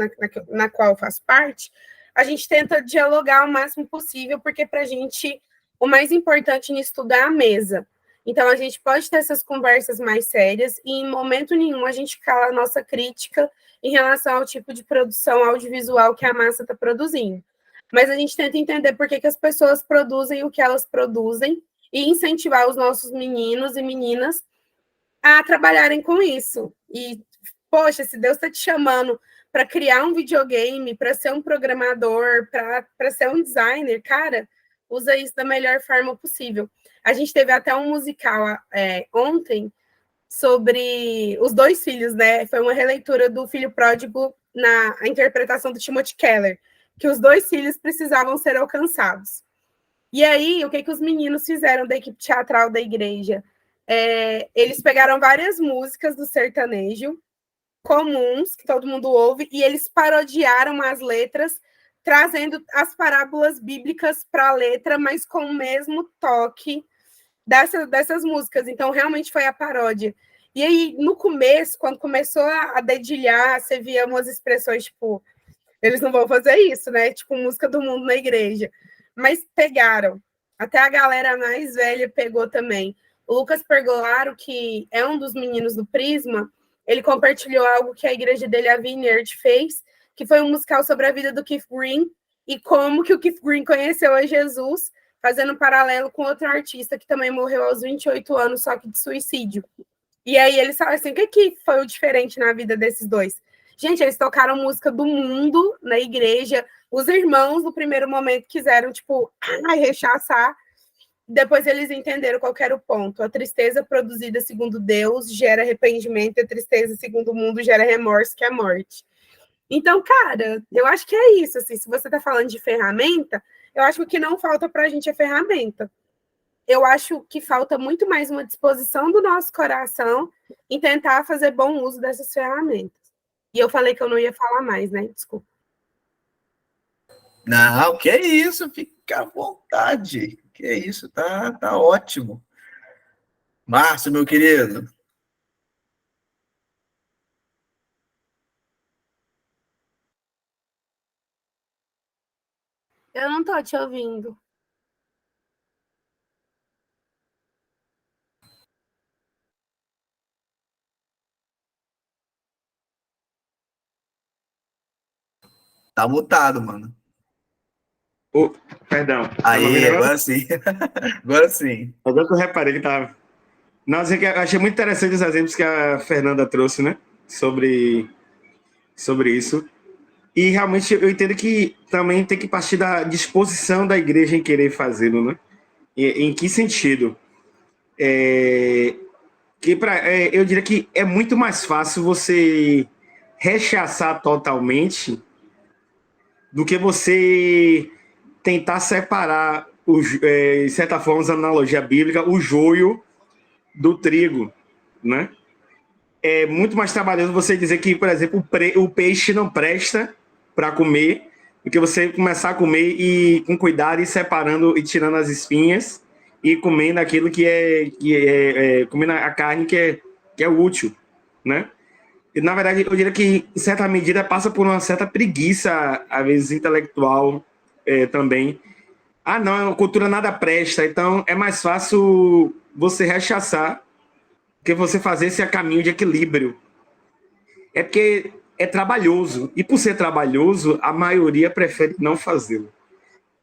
na qual eu faço parte, a gente tenta dialogar o máximo possível, porque para a gente o mais importante nisso tudo é a mesa. Então, a gente pode ter essas conversas mais sérias e, em momento nenhum, a gente cala a nossa crítica em relação ao tipo de produção audiovisual que a massa está produzindo. Mas a gente tenta entender por que as pessoas produzem o que elas produzem e incentivar os nossos meninos e meninas a trabalharem com isso. E, poxa, se Deus está te chamando para criar um videogame, para ser um programador, para ser um designer, cara, usa isso da melhor forma possível. A gente teve até um musical ontem sobre os dois filhos, né? Foi uma releitura do Filho Pródigo na interpretação do Timothy Keller, que os dois filhos precisavam ser alcançados. E aí, o que os meninos fizeram da equipe teatral da igreja? Eles pegaram várias músicas do sertanejo comuns, que todo mundo ouve, e eles parodiaram as letras, trazendo as parábolas bíblicas para a letra, mas com o mesmo toque dessas músicas. Então, realmente foi a paródia. E aí, no começo, quando começou a dedilhar, você via umas expressões, tipo, eles não vão fazer isso, né? Tipo, música do mundo na igreja. Mas pegaram. Até a galera mais velha pegou também. O Lucas Pergolaro, que é um dos meninos do Prisma, ele compartilhou algo que a igreja dele, a Vineyard, fez, que foi um musical sobre a vida do Keith Green e como que o Keith Green conheceu a Jesus, fazendo um paralelo com outro artista que também morreu aos 28 anos, só que de suicídio. E aí eles falam assim, o que foi o diferente na vida desses dois? Gente, eles tocaram música do mundo na igreja, os irmãos, no primeiro momento, quiseram, tipo, rechaçar. Depois eles entenderam qual era o ponto. A tristeza produzida segundo Deus gera arrependimento, e a tristeza segundo o mundo gera remorso, que é a morte. Então, cara, eu acho que é isso. Assim, se você está falando de ferramenta, eu acho que o que não falta para a gente é ferramenta. Eu acho que falta muito mais uma disposição do nosso coração em tentar fazer bom uso dessas ferramentas. E eu falei que eu não ia falar mais, né? Desculpa. Não, que isso, fica à vontade. Que isso, tá ótimo. Márcio, meu querido. Eu não tô te ouvindo. Tá mutado, mano. Perdão. Aí, agora sim. Agora sim. Agora que eu reparei que tava... Nossa, eu achei muito interessante os exemplos que a Fernanda trouxe, né? Sobre isso. E realmente eu entendo que também tem que partir da disposição da igreja em querer fazê-lo, né? Em que sentido? Eu diria que é muito mais fácil você rechaçar totalmente do que você tentar separar, de certa forma, usando analogia bíblica, o joio do trigo, né? É muito mais trabalhoso você dizer que, por exemplo, o peixe não presta para comer, do que você começar a comer e com cuidado e separando e tirando as espinhas e comendo aquilo comendo a carne que é útil, né? E, na verdade, eu diria que, em certa medida, passa por uma certa preguiça, às vezes, intelectual também. Ah, não, a cultura nada presta, então é mais fácil você rechaçar que você fazer esse caminho de equilíbrio. É porque é trabalhoso, e por ser trabalhoso, a maioria prefere não fazê-lo.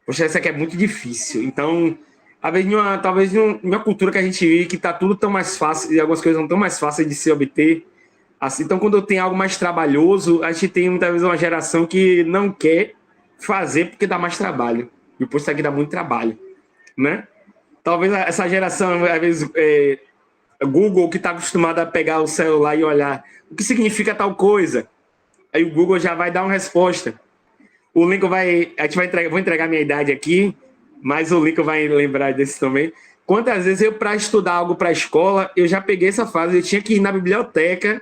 Poxa, isso aqui é muito difícil. Então, talvez em uma cultura que a gente vive, que está tudo tão mais fácil, e algumas coisas não tão mais fáceis de se obter, assim, então quando tem algo mais trabalhoso, a gente tem muitas vezes uma geração que não quer fazer porque dá mais trabalho. E por isso aqui dá muito trabalho, né? Talvez essa geração, às vezes, Google, que está acostumado a pegar o celular e olhar o que significa tal coisa, aí o Google já vai dar uma resposta. O Lincoln vou entregar minha idade aqui, mas o Lincoln vai lembrar desse também. Quantas vezes para estudar algo para a escola, eu já peguei essa fase, eu tinha que ir na biblioteca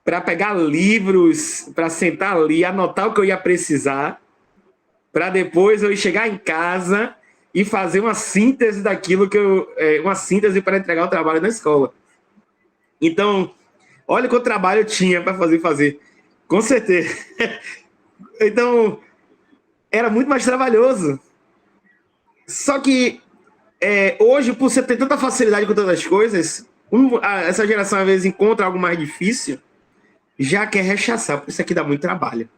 para pegar livros, para sentar ali, anotar o que eu ia precisar, para depois eu chegar em casa e fazer uma síntese daquilo uma síntese para entregar o trabalho na escola. Então, olha quanto trabalho eu tinha para fazer. Com certeza. Então, era muito mais trabalhoso. Só que hoje, por você ter tanta facilidade com todas as coisas, essa geração às vezes encontra algo mais difícil, já quer rechaçar, porque isso aqui dá muito trabalho.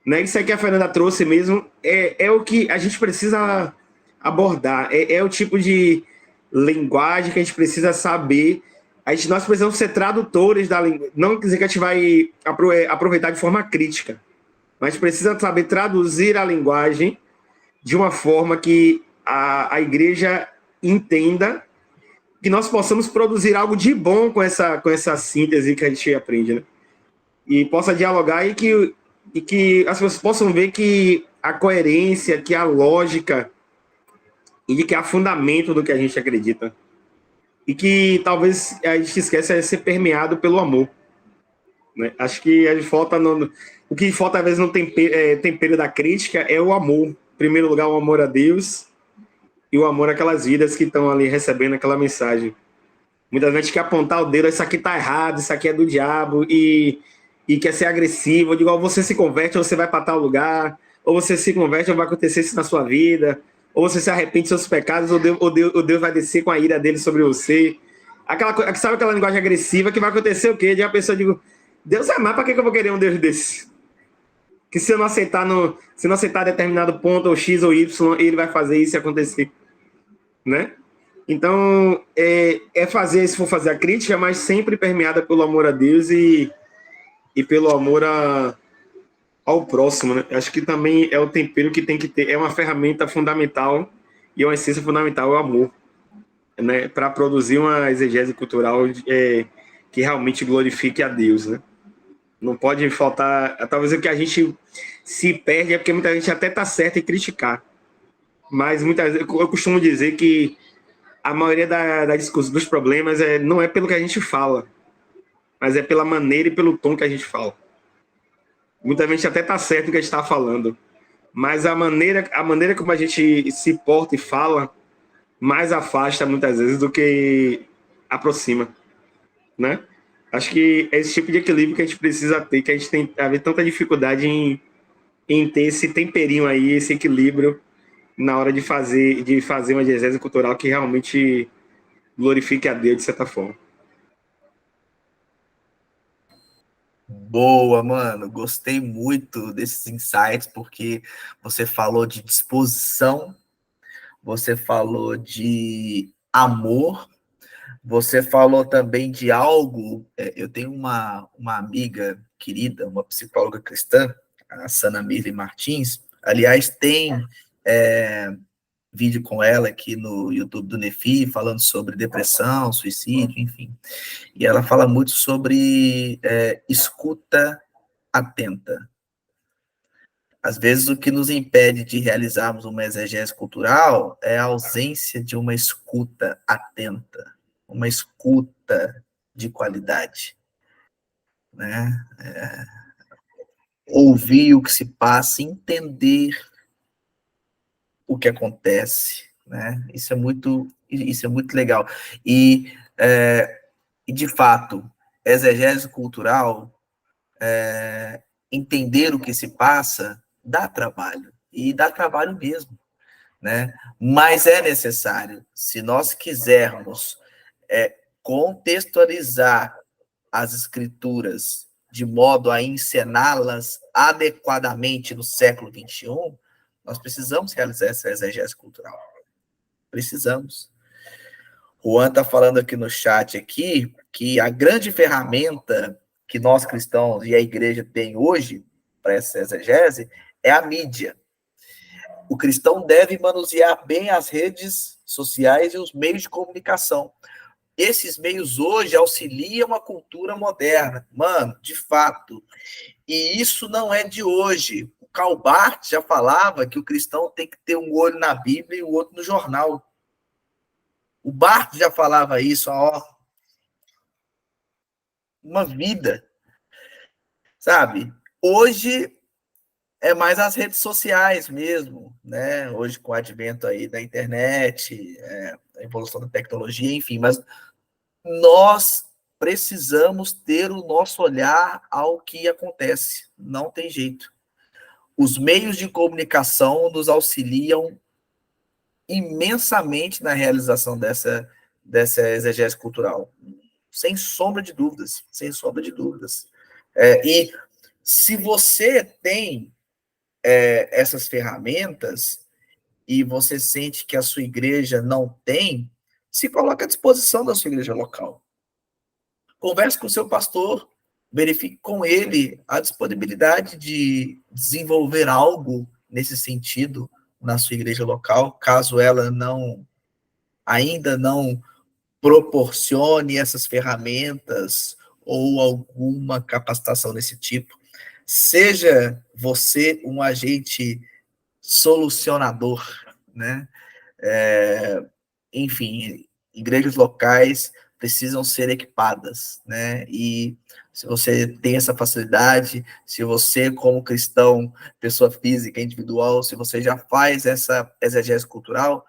Né? Isso aí que a Fernanda trouxe mesmo é o que a gente precisa abordar, é o tipo de linguagem que a gente precisa saber. Nós precisamos ser tradutores da língua, não quer dizer que a gente vai aproveitar de forma crítica, mas precisa saber traduzir a linguagem de uma forma que a igreja entenda, que nós possamos produzir algo de bom com essa síntese que a gente aprende, né? E possa dialogar e que as pessoas possam ver que a coerência, que a lógica e de que há fundamento do que a gente acredita. E que talvez a gente esqueça de ser permeado pelo amor. Né? Acho que o que falta às vezes no tempero da crítica é o amor. Em primeiro lugar, o amor a Deus e o amor àquelas vidas que estão ali recebendo aquela mensagem. Muitas vezes a gente quer apontar o dedo, isso aqui está errado, isso aqui é do diabo, e quer ser agressivo. Eu digo, ou você se converte ou você vai para tal lugar, ou você se converte ou vai acontecer isso na sua vida, ou você se arrepende dos seus pecados, ou Deus vai descer com a ira dele sobre você. Sabe aquela linguagem agressiva que vai acontecer o quê? De uma pessoa digo, Deus é mais, para que eu vou querer um Deus desse? Que se eu não aceitar determinado ponto, ou X ou Y, ele vai fazer isso acontecer. Né? Então, se for fazer a crítica, mas sempre permeada pelo amor a Deus e pelo amor ao próximo, né? Acho que também é o tempero que tem que ter, é uma ferramenta fundamental e uma essência fundamental, é o amor, né? Para produzir uma exegese cultural que realmente glorifique a Deus, né? Não pode faltar, talvez o que a gente se perde é porque muita gente até está certa em criticar, mas muitas vezes eu costumo dizer que a maioria da discussão dos problemas não é pelo que a gente fala, mas é pela maneira e pelo tom que a gente fala. Muita gente até está certo no que a gente está falando, mas a maneira como a gente se porta e fala mais afasta muitas vezes do que aproxima, né? Acho que é esse tipo de equilíbrio que a gente precisa ter, que a gente tem tanta dificuldade em ter esse temperinho aí, esse equilíbrio na hora de fazer uma exegese cultural que realmente glorifique a Deus de certa forma. Boa, mano. Gostei muito desses insights, porque você falou de disposição, você falou de amor, você falou também de algo. Eu tenho uma amiga querida, uma psicóloga cristã, a Sana Mirle Martins. Aliás, tem vídeo com ela aqui no YouTube do Nefi, falando sobre depressão, suicídio, enfim. E ela fala muito sobre escuta atenta. Às vezes, o que nos impede de realizarmos uma exegese cultural é a ausência de uma escuta atenta, uma escuta de qualidade, né? Ouvir o que se passa, entender o que acontece, né? Isso é muito legal. E de fato, exegese cultural, entender o que se passa, dá trabalho, e dá trabalho mesmo, né? Mas é necessário, se nós quisermos contextualizar as escrituras de modo a encená-las adequadamente no século XXI, nós precisamos realizar essa exegese cultural. Precisamos. Juan está falando aqui no chat aqui que a grande ferramenta que nós cristãos e a igreja tem hoje para essa exegese é a mídia. O cristão deve manusear bem as redes sociais e os meios de comunicação. Esses meios hoje auxiliam a cultura moderna. Mano, de fato. E isso não é de hoje. O Karl Barth já falava que o cristão tem que ter um olho na Bíblia e o outro no jornal. O Barth já falava isso há uma vida, sabe? Hoje é mais as redes sociais mesmo, né? Hoje com o advento aí da internet, a evolução da tecnologia, enfim, mas nós precisamos ter o nosso olhar ao que acontece, não tem jeito. Os meios de comunicação nos auxiliam imensamente na realização dessa exegese cultural, sem sombra de dúvidas, sem sombra de dúvidas. E se você tem essas ferramentas e você sente que a sua igreja não tem, se coloque à disposição da sua igreja local. Converse com o seu pastor, verifique com ele a disponibilidade de desenvolver algo nesse sentido na sua igreja local, caso ela ainda não proporcione essas ferramentas ou alguma capacitação desse tipo. Seja você um agente solucionador, né? Enfim, igrejas locais precisam ser equipadas, né? E se você tem essa facilidade, se você, como cristão, pessoa física, individual, se você já faz essa exegese cultural,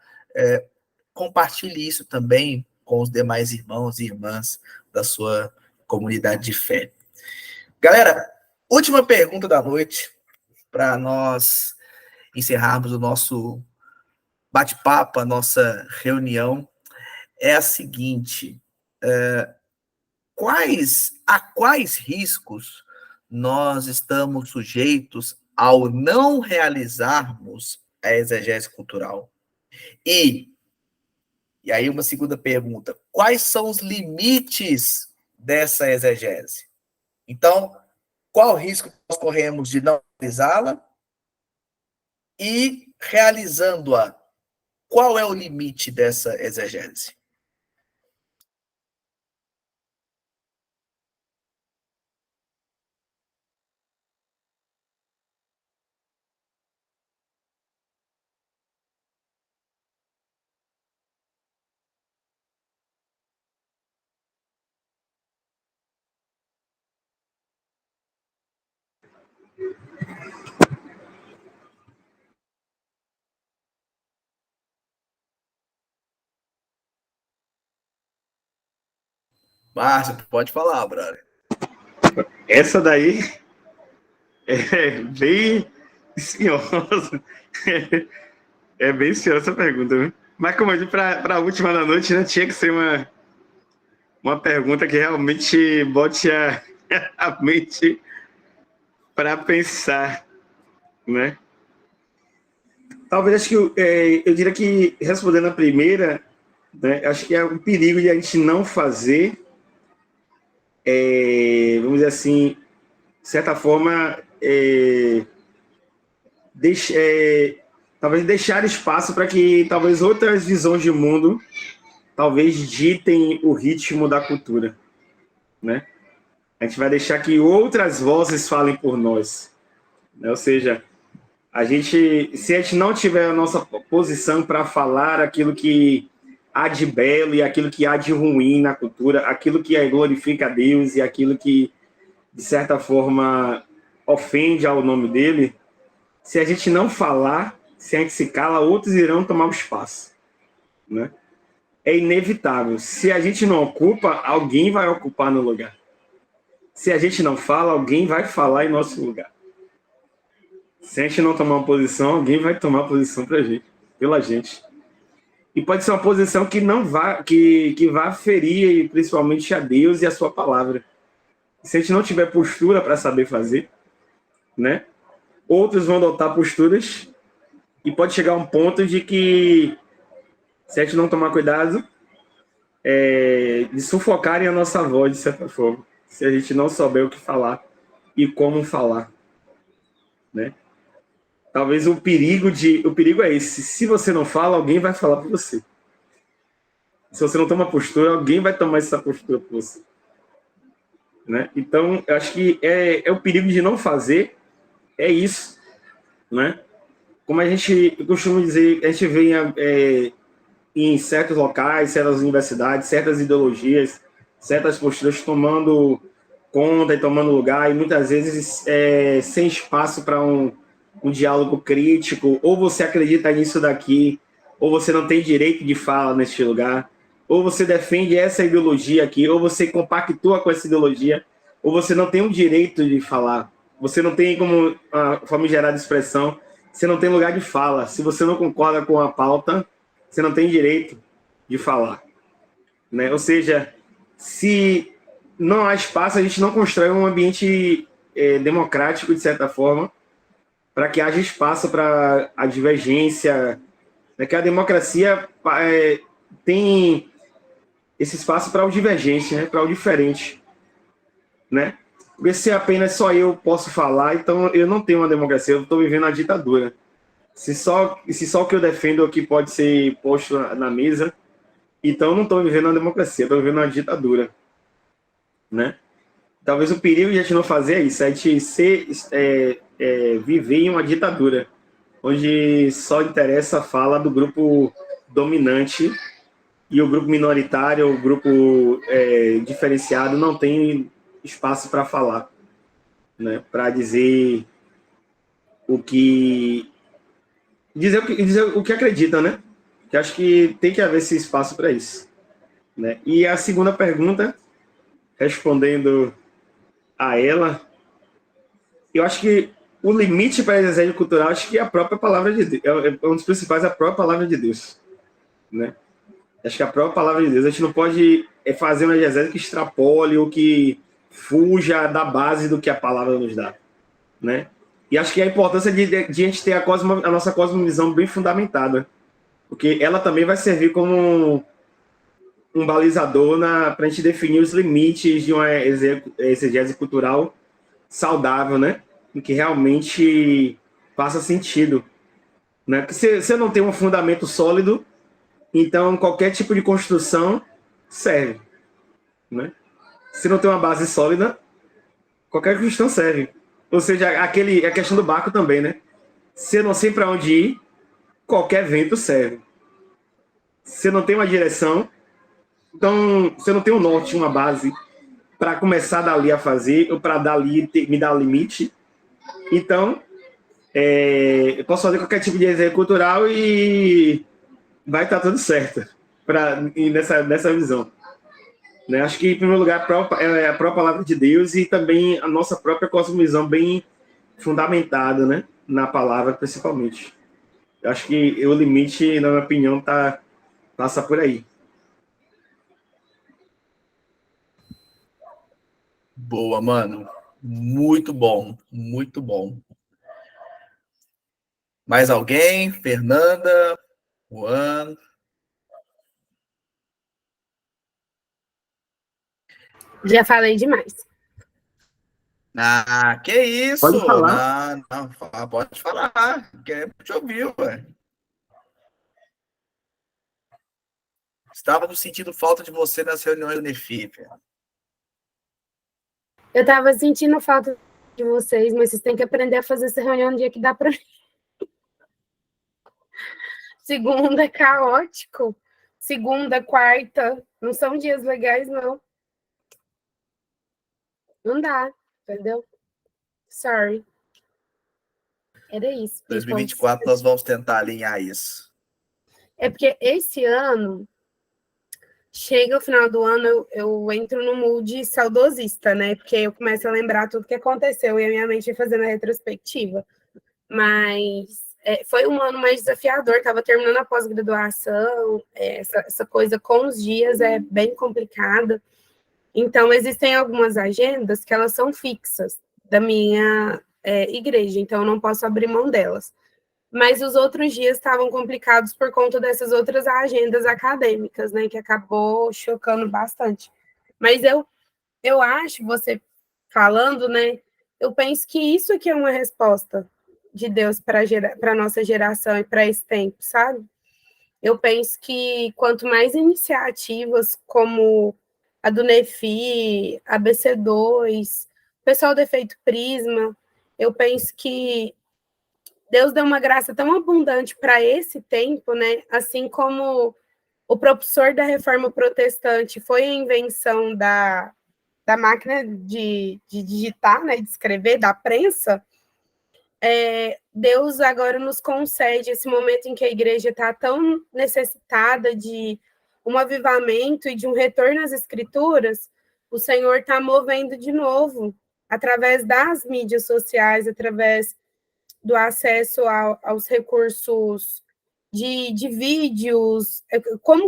compartilhe isso também com os demais irmãos e irmãs da sua comunidade de fé. Galera, última pergunta da noite, para nós encerrarmos o nosso bate-papo, a nossa reunião, é a seguinte: a quais riscos nós estamos sujeitos ao não realizarmos a exegese cultural? E aí uma segunda pergunta: quais são os limites dessa exegese? Então, qual o risco que nós corremos de não realizá-la? E, realizando-a, qual é o limite dessa exegese? Márcio, pode falar, brother. Essa daí é bem espinhosa. É bem espinhosa essa pergunta, viu? Mas como eu disse, para a última da noite, né, tinha que ser uma pergunta que realmente bote a mente para pensar, né? Talvez acho que eu diria que, respondendo a primeira, né, acho que é um perigo de a gente não fazer, vamos dizer assim, de certa forma, talvez deixar espaço para que talvez outras visões de mundo talvez ditem o ritmo da cultura, né? A gente vai deixar que outras vozes falem por nós, né? Ou seja, se a gente não tiver a nossa posição para falar aquilo que há de belo e aquilo que há de ruim na cultura, aquilo que glorifica a Deus e aquilo que, de certa forma, ofende ao nome dele, se a gente não falar, se a gente se cala, outros irão tomar o espaço, né? É inevitável. Se a gente não ocupa, alguém vai ocupar no lugar. Se a gente não fala, alguém vai falar em nosso lugar. Se a gente não tomar uma posição, alguém vai tomar posição pela gente. E pode ser uma posição que não vá, que vá ferir principalmente a Deus e a sua palavra. Se a gente não tiver postura para saber fazer, né? Outros vão adotar posturas e pode chegar a um ponto de que, se a gente não tomar cuidado, de sufocarem a nossa voz, de certa forma, se a gente não souber o que falar e como falar, né? Talvez o perigo é esse. Se você não fala, alguém vai falar por você. Se você não toma postura, alguém vai tomar essa postura por você, né? Então, eu acho que é o perigo de não fazer, é isso, né? Como a gente costuma dizer, a gente vê em certos locais, certas universidades, certas ideologias, certas posturas tomando conta e tomando lugar, e muitas vezes sem espaço para um diálogo crítico, ou você acredita nisso daqui, ou você não tem direito de fala neste lugar, ou você defende essa ideologia aqui, ou você compactua com essa ideologia, ou você não tem o direito de falar, você não tem como a famigerada expressão, você não tem lugar de fala, se você não concorda com a pauta, você não tem direito de falar, né? Ou seja, se não há espaço, a gente não constrói um ambiente democrático, de certa forma, para que haja espaço para a divergência, né? Que a democracia tem esse espaço para o divergente, né? Para o diferente, né? Porque se apenas só eu posso falar, então eu não tenho uma democracia, eu estou vivendo uma ditadura. Se só o que eu defendo aqui pode ser posto na mesa, então eu não estou vivendo uma democracia, estou vivendo uma ditadura, né? Talvez o perigo de a gente não fazer é isso, a gente viver em uma ditadura, onde só interessa a fala do grupo dominante e o grupo minoritário, o grupo diferenciado não tem espaço para falar, né? Para dizer o que acredita, né? Que acho que tem que haver esse espaço para isso, né? E a segunda pergunta, respondendo a ela, eu acho que o limite para a exegese cultural, acho que é a própria palavra de Deus, é um dos principais, a própria palavra de Deus, né? Acho que a própria palavra de Deus, a gente não pode fazer uma exegese que extrapole ou que fuja da base do que a palavra nos dá, né? E acho que a importância de a gente ter a nossa cosmovisão bem fundamentada, porque ela também vai servir como um balizador para a gente definir os limites de uma exegese cultural saudável, né? Em que realmente faça sentido, né? Porque se você não tem um fundamento sólido, então qualquer tipo de construção serve, né? Se não tem uma base sólida, qualquer construção serve. Ou seja, a questão do barco também, né? Se eu não sei para onde ir, qualquer vento serve. Se não tem uma direção, então você não tem um norte, uma base para começar dali a fazer, ou para dali me dar limite. Então, eu posso fazer qualquer tipo de exercício cultural e vai estar tudo certo nessa visão. Né? Acho que, em primeiro lugar, a própria palavra de Deus e também a nossa própria cosmovisão bem fundamentada, né? Na palavra, principalmente. Eu acho que o limite, na minha opinião, passa por aí. Boa, mano. Muito bom, muito bom. Mais alguém? Fernanda? Juan? Já falei demais. Ah, que isso? Pode falar. Não, pode falar. Quer te ouvir, ué. Estava sentindo falta de você nas reuniões do NEFI. Eu estava sentindo falta de vocês, mas vocês têm que aprender a fazer essa reunião no dia que dá para. Segunda é caótico. Segunda, quarta, não são dias legais, não. Não dá, entendeu? Sorry. Era isso. 2024 nós vamos tentar alinhar isso. É porque esse ano, chega o final do ano, eu entro no mood saudosista, né? Porque eu começo a lembrar tudo que aconteceu e a minha mente vai fazendo a retrospectiva. Mas foi um ano mais desafiador, estava terminando a pós-graduação, essa coisa com os dias é bem complicada. Então, existem algumas agendas que elas são fixas da minha igreja, então eu não posso abrir mão delas. Mas os outros dias estavam complicados por conta dessas outras agendas acadêmicas, né, que acabou chocando bastante. Mas eu acho, você falando, né, eu penso que isso aqui é uma resposta de Deus para a nossa geração e para esse tempo, sabe? Eu penso que quanto mais iniciativas como a do NEFI, a BC2, o pessoal do Efeito Prisma, eu penso que Deus deu uma graça tão abundante para esse tempo, né? Assim como o propulsor da reforma protestante foi a invenção da máquina de digitar, né, de escrever, da prensa, Deus agora nos concede esse momento em que a igreja está tão necessitada de um avivamento e de um retorno às escrituras, o Senhor está movendo de novo, através das mídias sociais, através do acesso aos recursos de vídeos,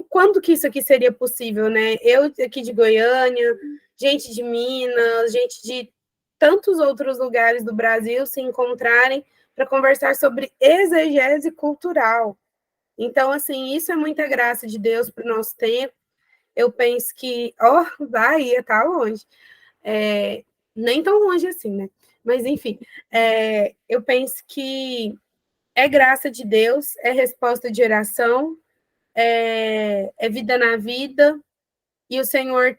quando que isso aqui seria possível, né? Eu aqui de Goiânia, gente de Minas, gente de tantos outros lugares do Brasil se encontrarem para conversar sobre exegese cultural. Então, assim, isso é muita graça de Deus para o nosso tempo. Eu penso que, Bahia tá longe. Nem tão longe assim, né? Mas, enfim, eu penso que é graça de Deus, é resposta de oração, é vida na vida, e o Senhor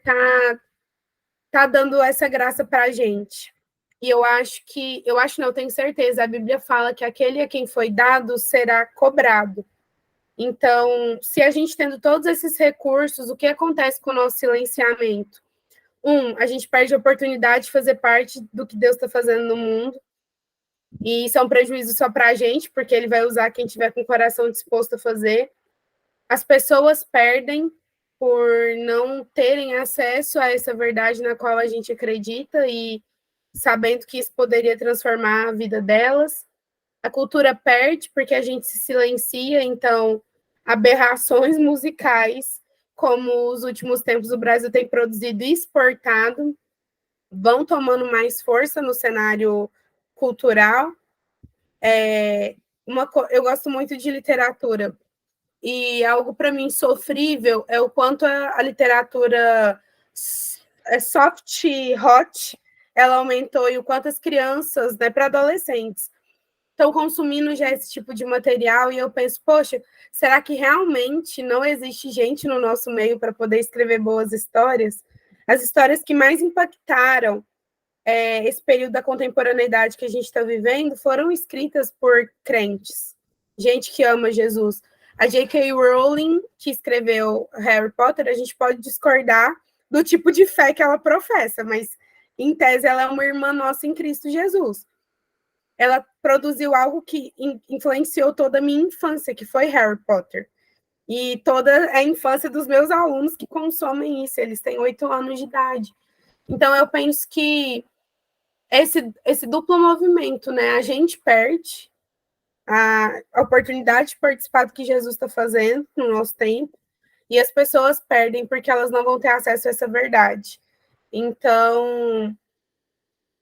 tá dando essa graça para a gente. E eu acho não, eu tenho certeza, a Bíblia fala que aquele a quem foi dado será cobrado. Então, se a gente tendo todos esses recursos, o que acontece com o nosso silenciamento? A gente perde a oportunidade de fazer parte do que Deus está fazendo no mundo, e isso é um prejuízo só para a gente, porque ele vai usar quem tiver com o coração disposto a fazer. As pessoas perdem por não terem acesso a essa verdade na qual a gente acredita e sabendo que isso poderia transformar a vida delas. A cultura perde porque a gente se silencia, então aberrações musicais, como os últimos tempos o Brasil tem produzido e exportado, vão tomando mais força no cenário cultural. Eu gosto muito de literatura, e algo para mim sofrível é o quanto a literatura soft, hot, ela aumentou, e o quanto as crianças, né, para adolescentes, estão consumindo já esse tipo de material, e eu penso, poxa, será que realmente não existe gente no nosso meio para poder escrever boas histórias? As histórias que mais impactaram esse período da contemporaneidade que a gente está vivendo foram escritas por crentes, gente que ama Jesus. A J.K. Rowling, que escreveu Harry Potter, a gente pode discordar do tipo de fé que ela professa, mas, em tese, ela é uma irmã nossa em Cristo Jesus. Ela produziu algo que influenciou toda a minha infância, que foi Harry Potter. E toda a infância dos meus alunos que consomem isso, eles têm 8 anos de idade. Então, eu penso que esse duplo movimento, né? A gente perde a oportunidade de participar do que Jesus está fazendo no nosso tempo, e as pessoas perdem porque elas não vão ter acesso a essa verdade. Então,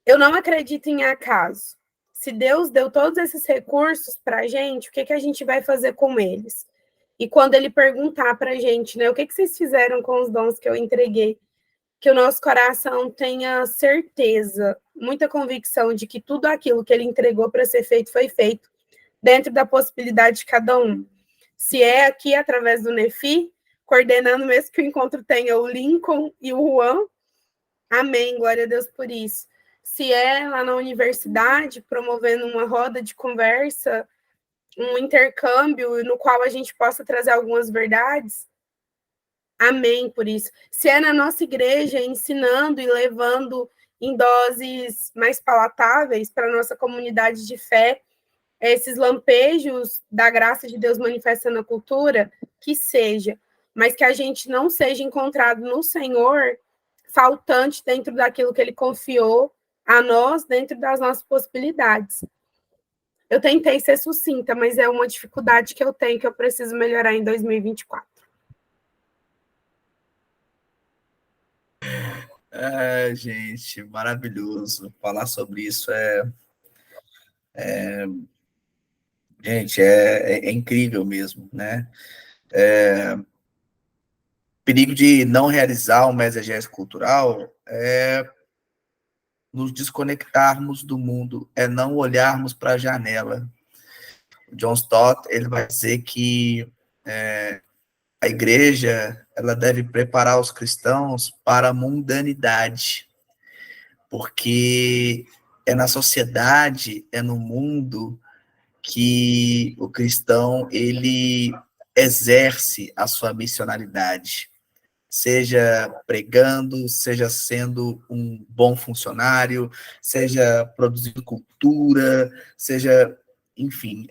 eu não acredito em acaso. Se Deus deu todos esses recursos para a gente, o que a gente vai fazer com eles? E quando ele perguntar para a gente, né, o que vocês fizeram com os dons que eu entreguei? que o nosso coração tenha certeza, muita convicção de que tudo aquilo que ele entregou para ser feito foi feito dentro da possibilidade de cada um. Se é aqui através do Nefi, coordenando mesmo que o encontro tenha o Lincoln e o Juan, amém, glória a Deus por isso. Se é lá na universidade, promovendo uma roda de conversa, um intercâmbio no qual a gente possa trazer algumas verdades, amém por isso. Se é na nossa igreja, ensinando e levando em doses mais palatáveis para a nossa comunidade de fé, esses lampejos da graça de Deus manifesta na cultura, que seja, mas que a gente não seja encontrado no Senhor faltante dentro daquilo que ele confiou a nós, dentro das nossas possibilidades. Eu tentei ser sucinta, mas é uma dificuldade que eu tenho, que eu preciso melhorar em 2024. Gente, maravilhoso. Falar sobre isso gente, é incrível mesmo, né? Perigo de não realizar uma exegese cultural é nos desconectarmos do mundo, é não olharmos para a janela. O John Stott, ele vai dizer que a igreja, ela deve preparar os cristãos para a mundanidade, porque é na sociedade, é no mundo que o cristão, ele exerce a sua missionalidade, seja pregando, seja sendo um bom funcionário, seja produzindo cultura, seja, enfim,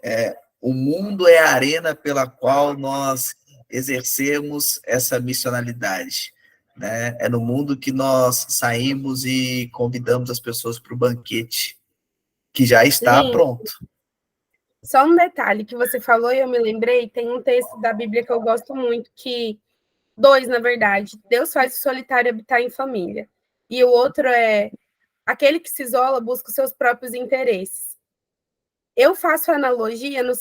o mundo é a arena pela qual nós exercemos essa missionalidade, né? É no mundo que nós saímos e convidamos as pessoas para o banquete, que já está pronto. Só um detalhe que você falou e eu me lembrei, tem um texto da Bíblia que eu gosto muito, dois, na verdade. Deus faz o solitário habitar em família. E o outro é aquele que se isola busca os seus próprios interesses. Eu faço a analogia da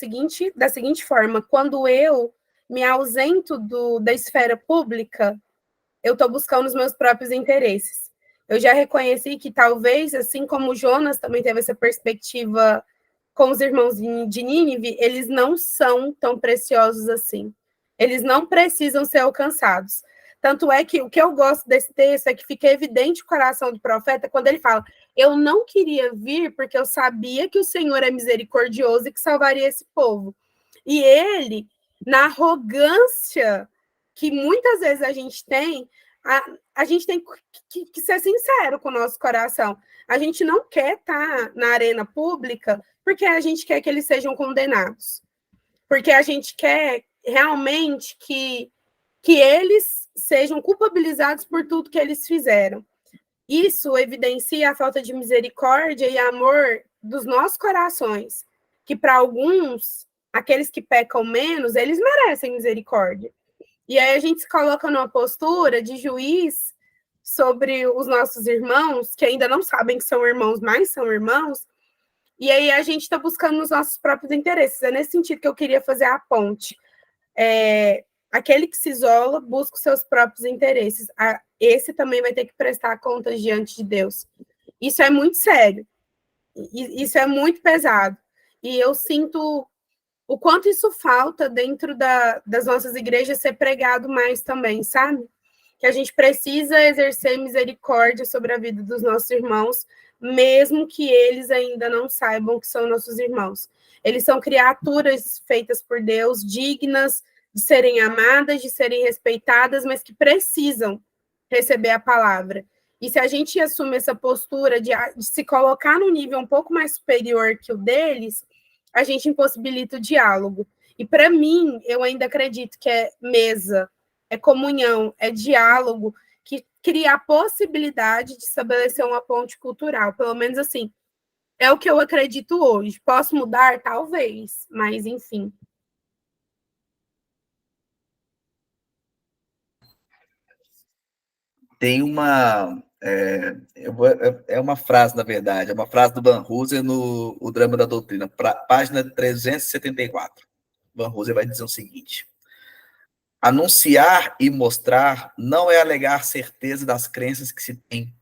seguinte forma: quando eu me ausento da esfera pública, eu estou buscando os meus próprios interesses. Eu já reconheci que talvez, assim como Jonas também teve essa perspectiva com os irmãos de Nínive, eles não são tão preciosos assim. Eles não precisam ser alcançados. Tanto é que o que eu gosto desse texto é que fica evidente o coração do profeta quando ele fala: eu não queria vir porque eu sabia que o Senhor é misericordioso e que salvaria esse povo. E ele, na arrogância que muitas vezes a gente tem, a gente tem que ser sincero com o nosso coração. A gente não quer estar na arena pública porque a gente quer que eles sejam condenados. Porque a gente quer realmente que eles sejam culpabilizados por tudo que eles fizeram. Isso evidencia a falta de misericórdia e amor dos nossos corações, que para alguns, aqueles que pecam menos, eles merecem misericórdia. E aí a gente se coloca numa postura de juiz sobre os nossos irmãos, que ainda não sabem que são irmãos, mas são irmãos, e aí a gente está buscando os nossos próprios interesses. É nesse sentido que eu queria fazer a ponte. Aquele que se isola busca os seus próprios interesses. Esse também vai ter que prestar contas diante de Deus. Isso é muito sério. Isso é muito pesado. E eu sinto o quanto isso falta dentro das nossas igrejas ser pregado mais também, sabe? Que a gente precisa exercer misericórdia sobre a vida dos nossos irmãos, mesmo que eles ainda não saibam que são nossos irmãos. Eles são criaturas feitas por Deus, dignas de serem amadas, de serem respeitadas, mas que precisam receber a palavra. E se a gente assume essa postura de se colocar num nível um pouco mais superior que o deles, a gente impossibilita o diálogo. E para mim, eu ainda acredito que é mesa, é comunhão, é diálogo, que cria a possibilidade de estabelecer uma ponte cultural. Pelo menos assim, é o que eu acredito hoje. Posso mudar? Talvez, mas enfim. Tem uma... uma frase, na verdade, é uma frase do Van Hooser no O Drama da Doutrina, página 374. Van Hooser vai dizer o seguinte: Anunciar e mostrar não é alegar certeza das crenças que se tem,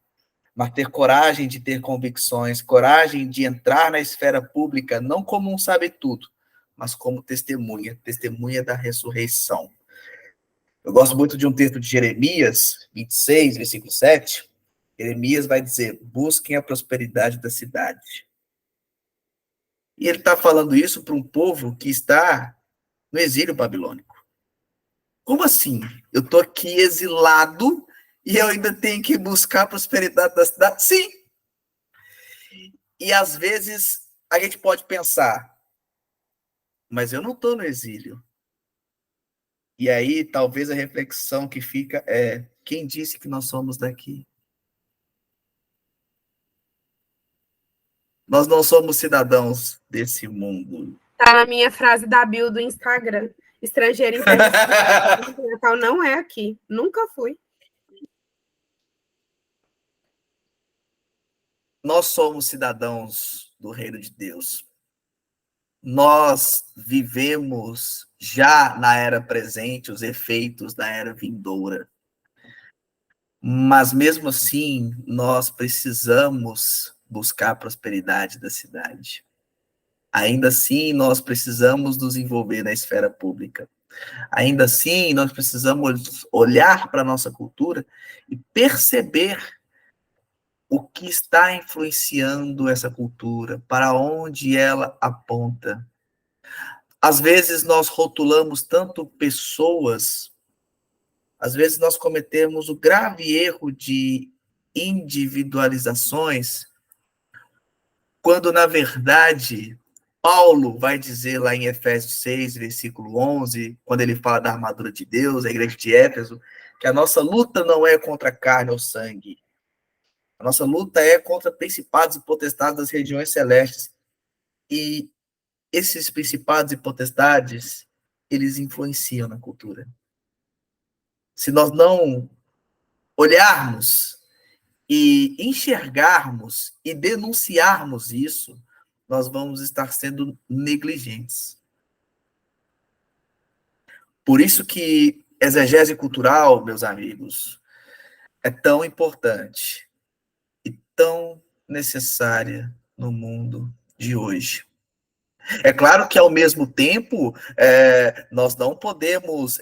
mas ter coragem de ter convicções, coragem de entrar na esfera pública, não como um sabe-tudo, mas como testemunha, testemunha da ressurreição. Eu gosto muito de um texto de Jeremias 26, versículo 7. Jeremias vai dizer: busquem a prosperidade da cidade. E ele está falando isso para um povo que está no exílio babilônico. Como assim? Eu estou aqui exilado e eu ainda tenho que buscar a prosperidade da cidade? Sim! E às vezes a gente pode pensar, mas eu não estou no exílio. E aí talvez a reflexão que fica é: quem disse que nós somos daqui? Nós não somos cidadãos desse mundo. Tá na minha frase da bio do Instagram. Estrangeiro internacional não é aqui. Nunca fui. Nós somos cidadãos do reino de Deus. Nós vivemos já na era presente os efeitos da era vindoura. Mas mesmo assim, nós precisamos buscar a prosperidade da cidade. Ainda assim, nós precisamos nos envolver na esfera pública. Ainda assim, nós precisamos olhar para a nossa cultura e perceber o que está influenciando essa cultura, para onde ela aponta. Às vezes nós rotulamos tanto pessoas, às vezes nós cometemos o grave erro de individualizações, quando na verdade Paulo vai dizer lá em Efésios 6, versículo 11, quando ele fala da armadura de Deus, a igreja de Éfeso, que a nossa luta não é contra carne ou sangue. A nossa luta é contra principados e potestades das regiões celestes. E esses principados e potestades, eles influenciam na cultura. Se nós não olharmos e enxergarmos e denunciarmos isso, nós vamos estar sendo negligentes. Por isso que exegese cultural, meus amigos, é tão importante e tão necessária no mundo de hoje. É claro que, ao mesmo tempo, nós não podemos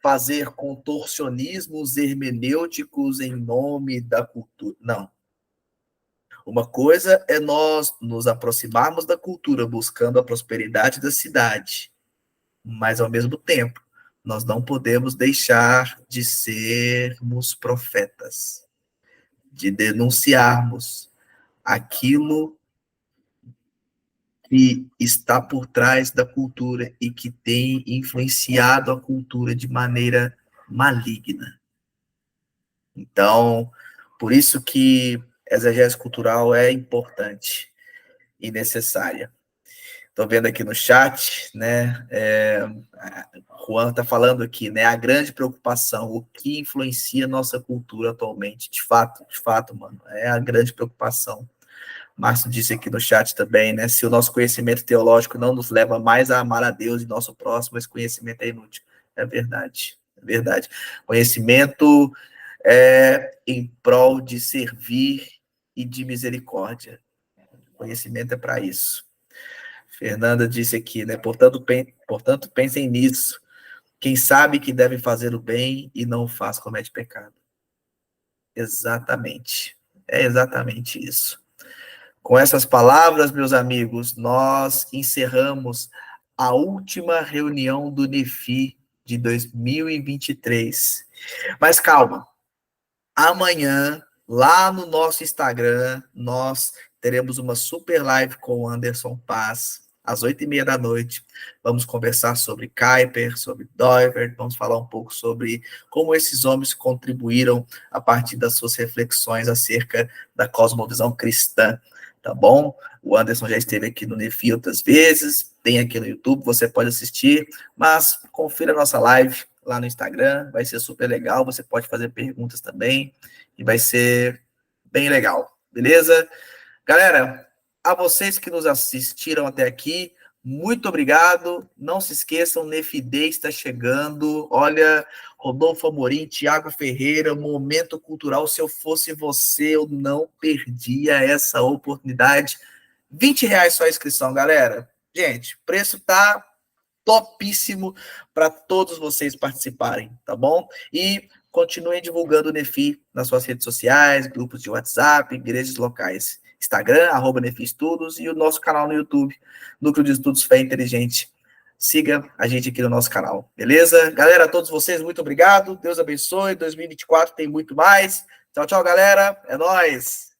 fazer contorcionismos hermenêuticos em nome da cultura. Não. Uma coisa é nós nos aproximarmos da cultura buscando a prosperidade da cidade, mas, ao mesmo tempo, nós não podemos deixar de sermos profetas, de denunciarmos aquilo que está por trás da cultura e que tem influenciado a cultura de maneira maligna. Então, por isso que a exegese cultural é importante e necessária. Estou vendo aqui no chat, né? Juan está falando aqui, né? A grande preocupação, o que influencia a nossa cultura atualmente. De fato, mano, é a grande preocupação. Márcio disse aqui no chat também, né? Se o nosso conhecimento teológico não nos leva mais a amar a Deus e nosso próximo, esse conhecimento é inútil. É verdade, é verdade. Conhecimento é em prol de servir e de misericórdia. Conhecimento é para isso. Fernanda disse aqui, né? Portanto, pensem nisso. Quem sabe que deve fazer o bem e não o faz, comete pecado. Exatamente. É exatamente isso. Com essas palavras, meus amigos, nós encerramos a última reunião do NEFI de 2023. Mas calma, amanhã, lá no nosso Instagram, nós teremos uma super live com o Anderson Paz, às 8h30 da noite. Vamos conversar sobre Kuyper, sobre Doivert, vamos falar um pouco sobre como esses homens contribuíram a partir das suas reflexões acerca da cosmovisão cristã. Tá bom? O Anderson já esteve aqui no NEFI outras vezes, tem aqui no YouTube, você pode assistir, mas confira a nossa live lá no Instagram, vai ser super legal, você pode fazer perguntas também, e vai ser bem legal, beleza? Galera, a vocês que nos assistiram até aqui, Muito obrigado. Não se esqueçam, Nefidei está chegando. Olha, Rodolfo Amorim, Tiago Ferreira, Momento Cultural. Se eu fosse você, eu não perdia essa oportunidade. R$ 20 só a inscrição, galera. Gente, o preço tá topíssimo para todos vocês participarem, tá bom? E continuem divulgando o Nefi nas suas redes sociais, grupos de WhatsApp, igrejas locais. Instagram, @Nefi Estudos, e o nosso canal no YouTube, Núcleo de Estudos Fé Inteligente. Siga a gente aqui no nosso canal, beleza? Galera, a todos vocês, muito obrigado. Deus abençoe. 2024 tem muito mais. Tchau, tchau, galera. É nóis.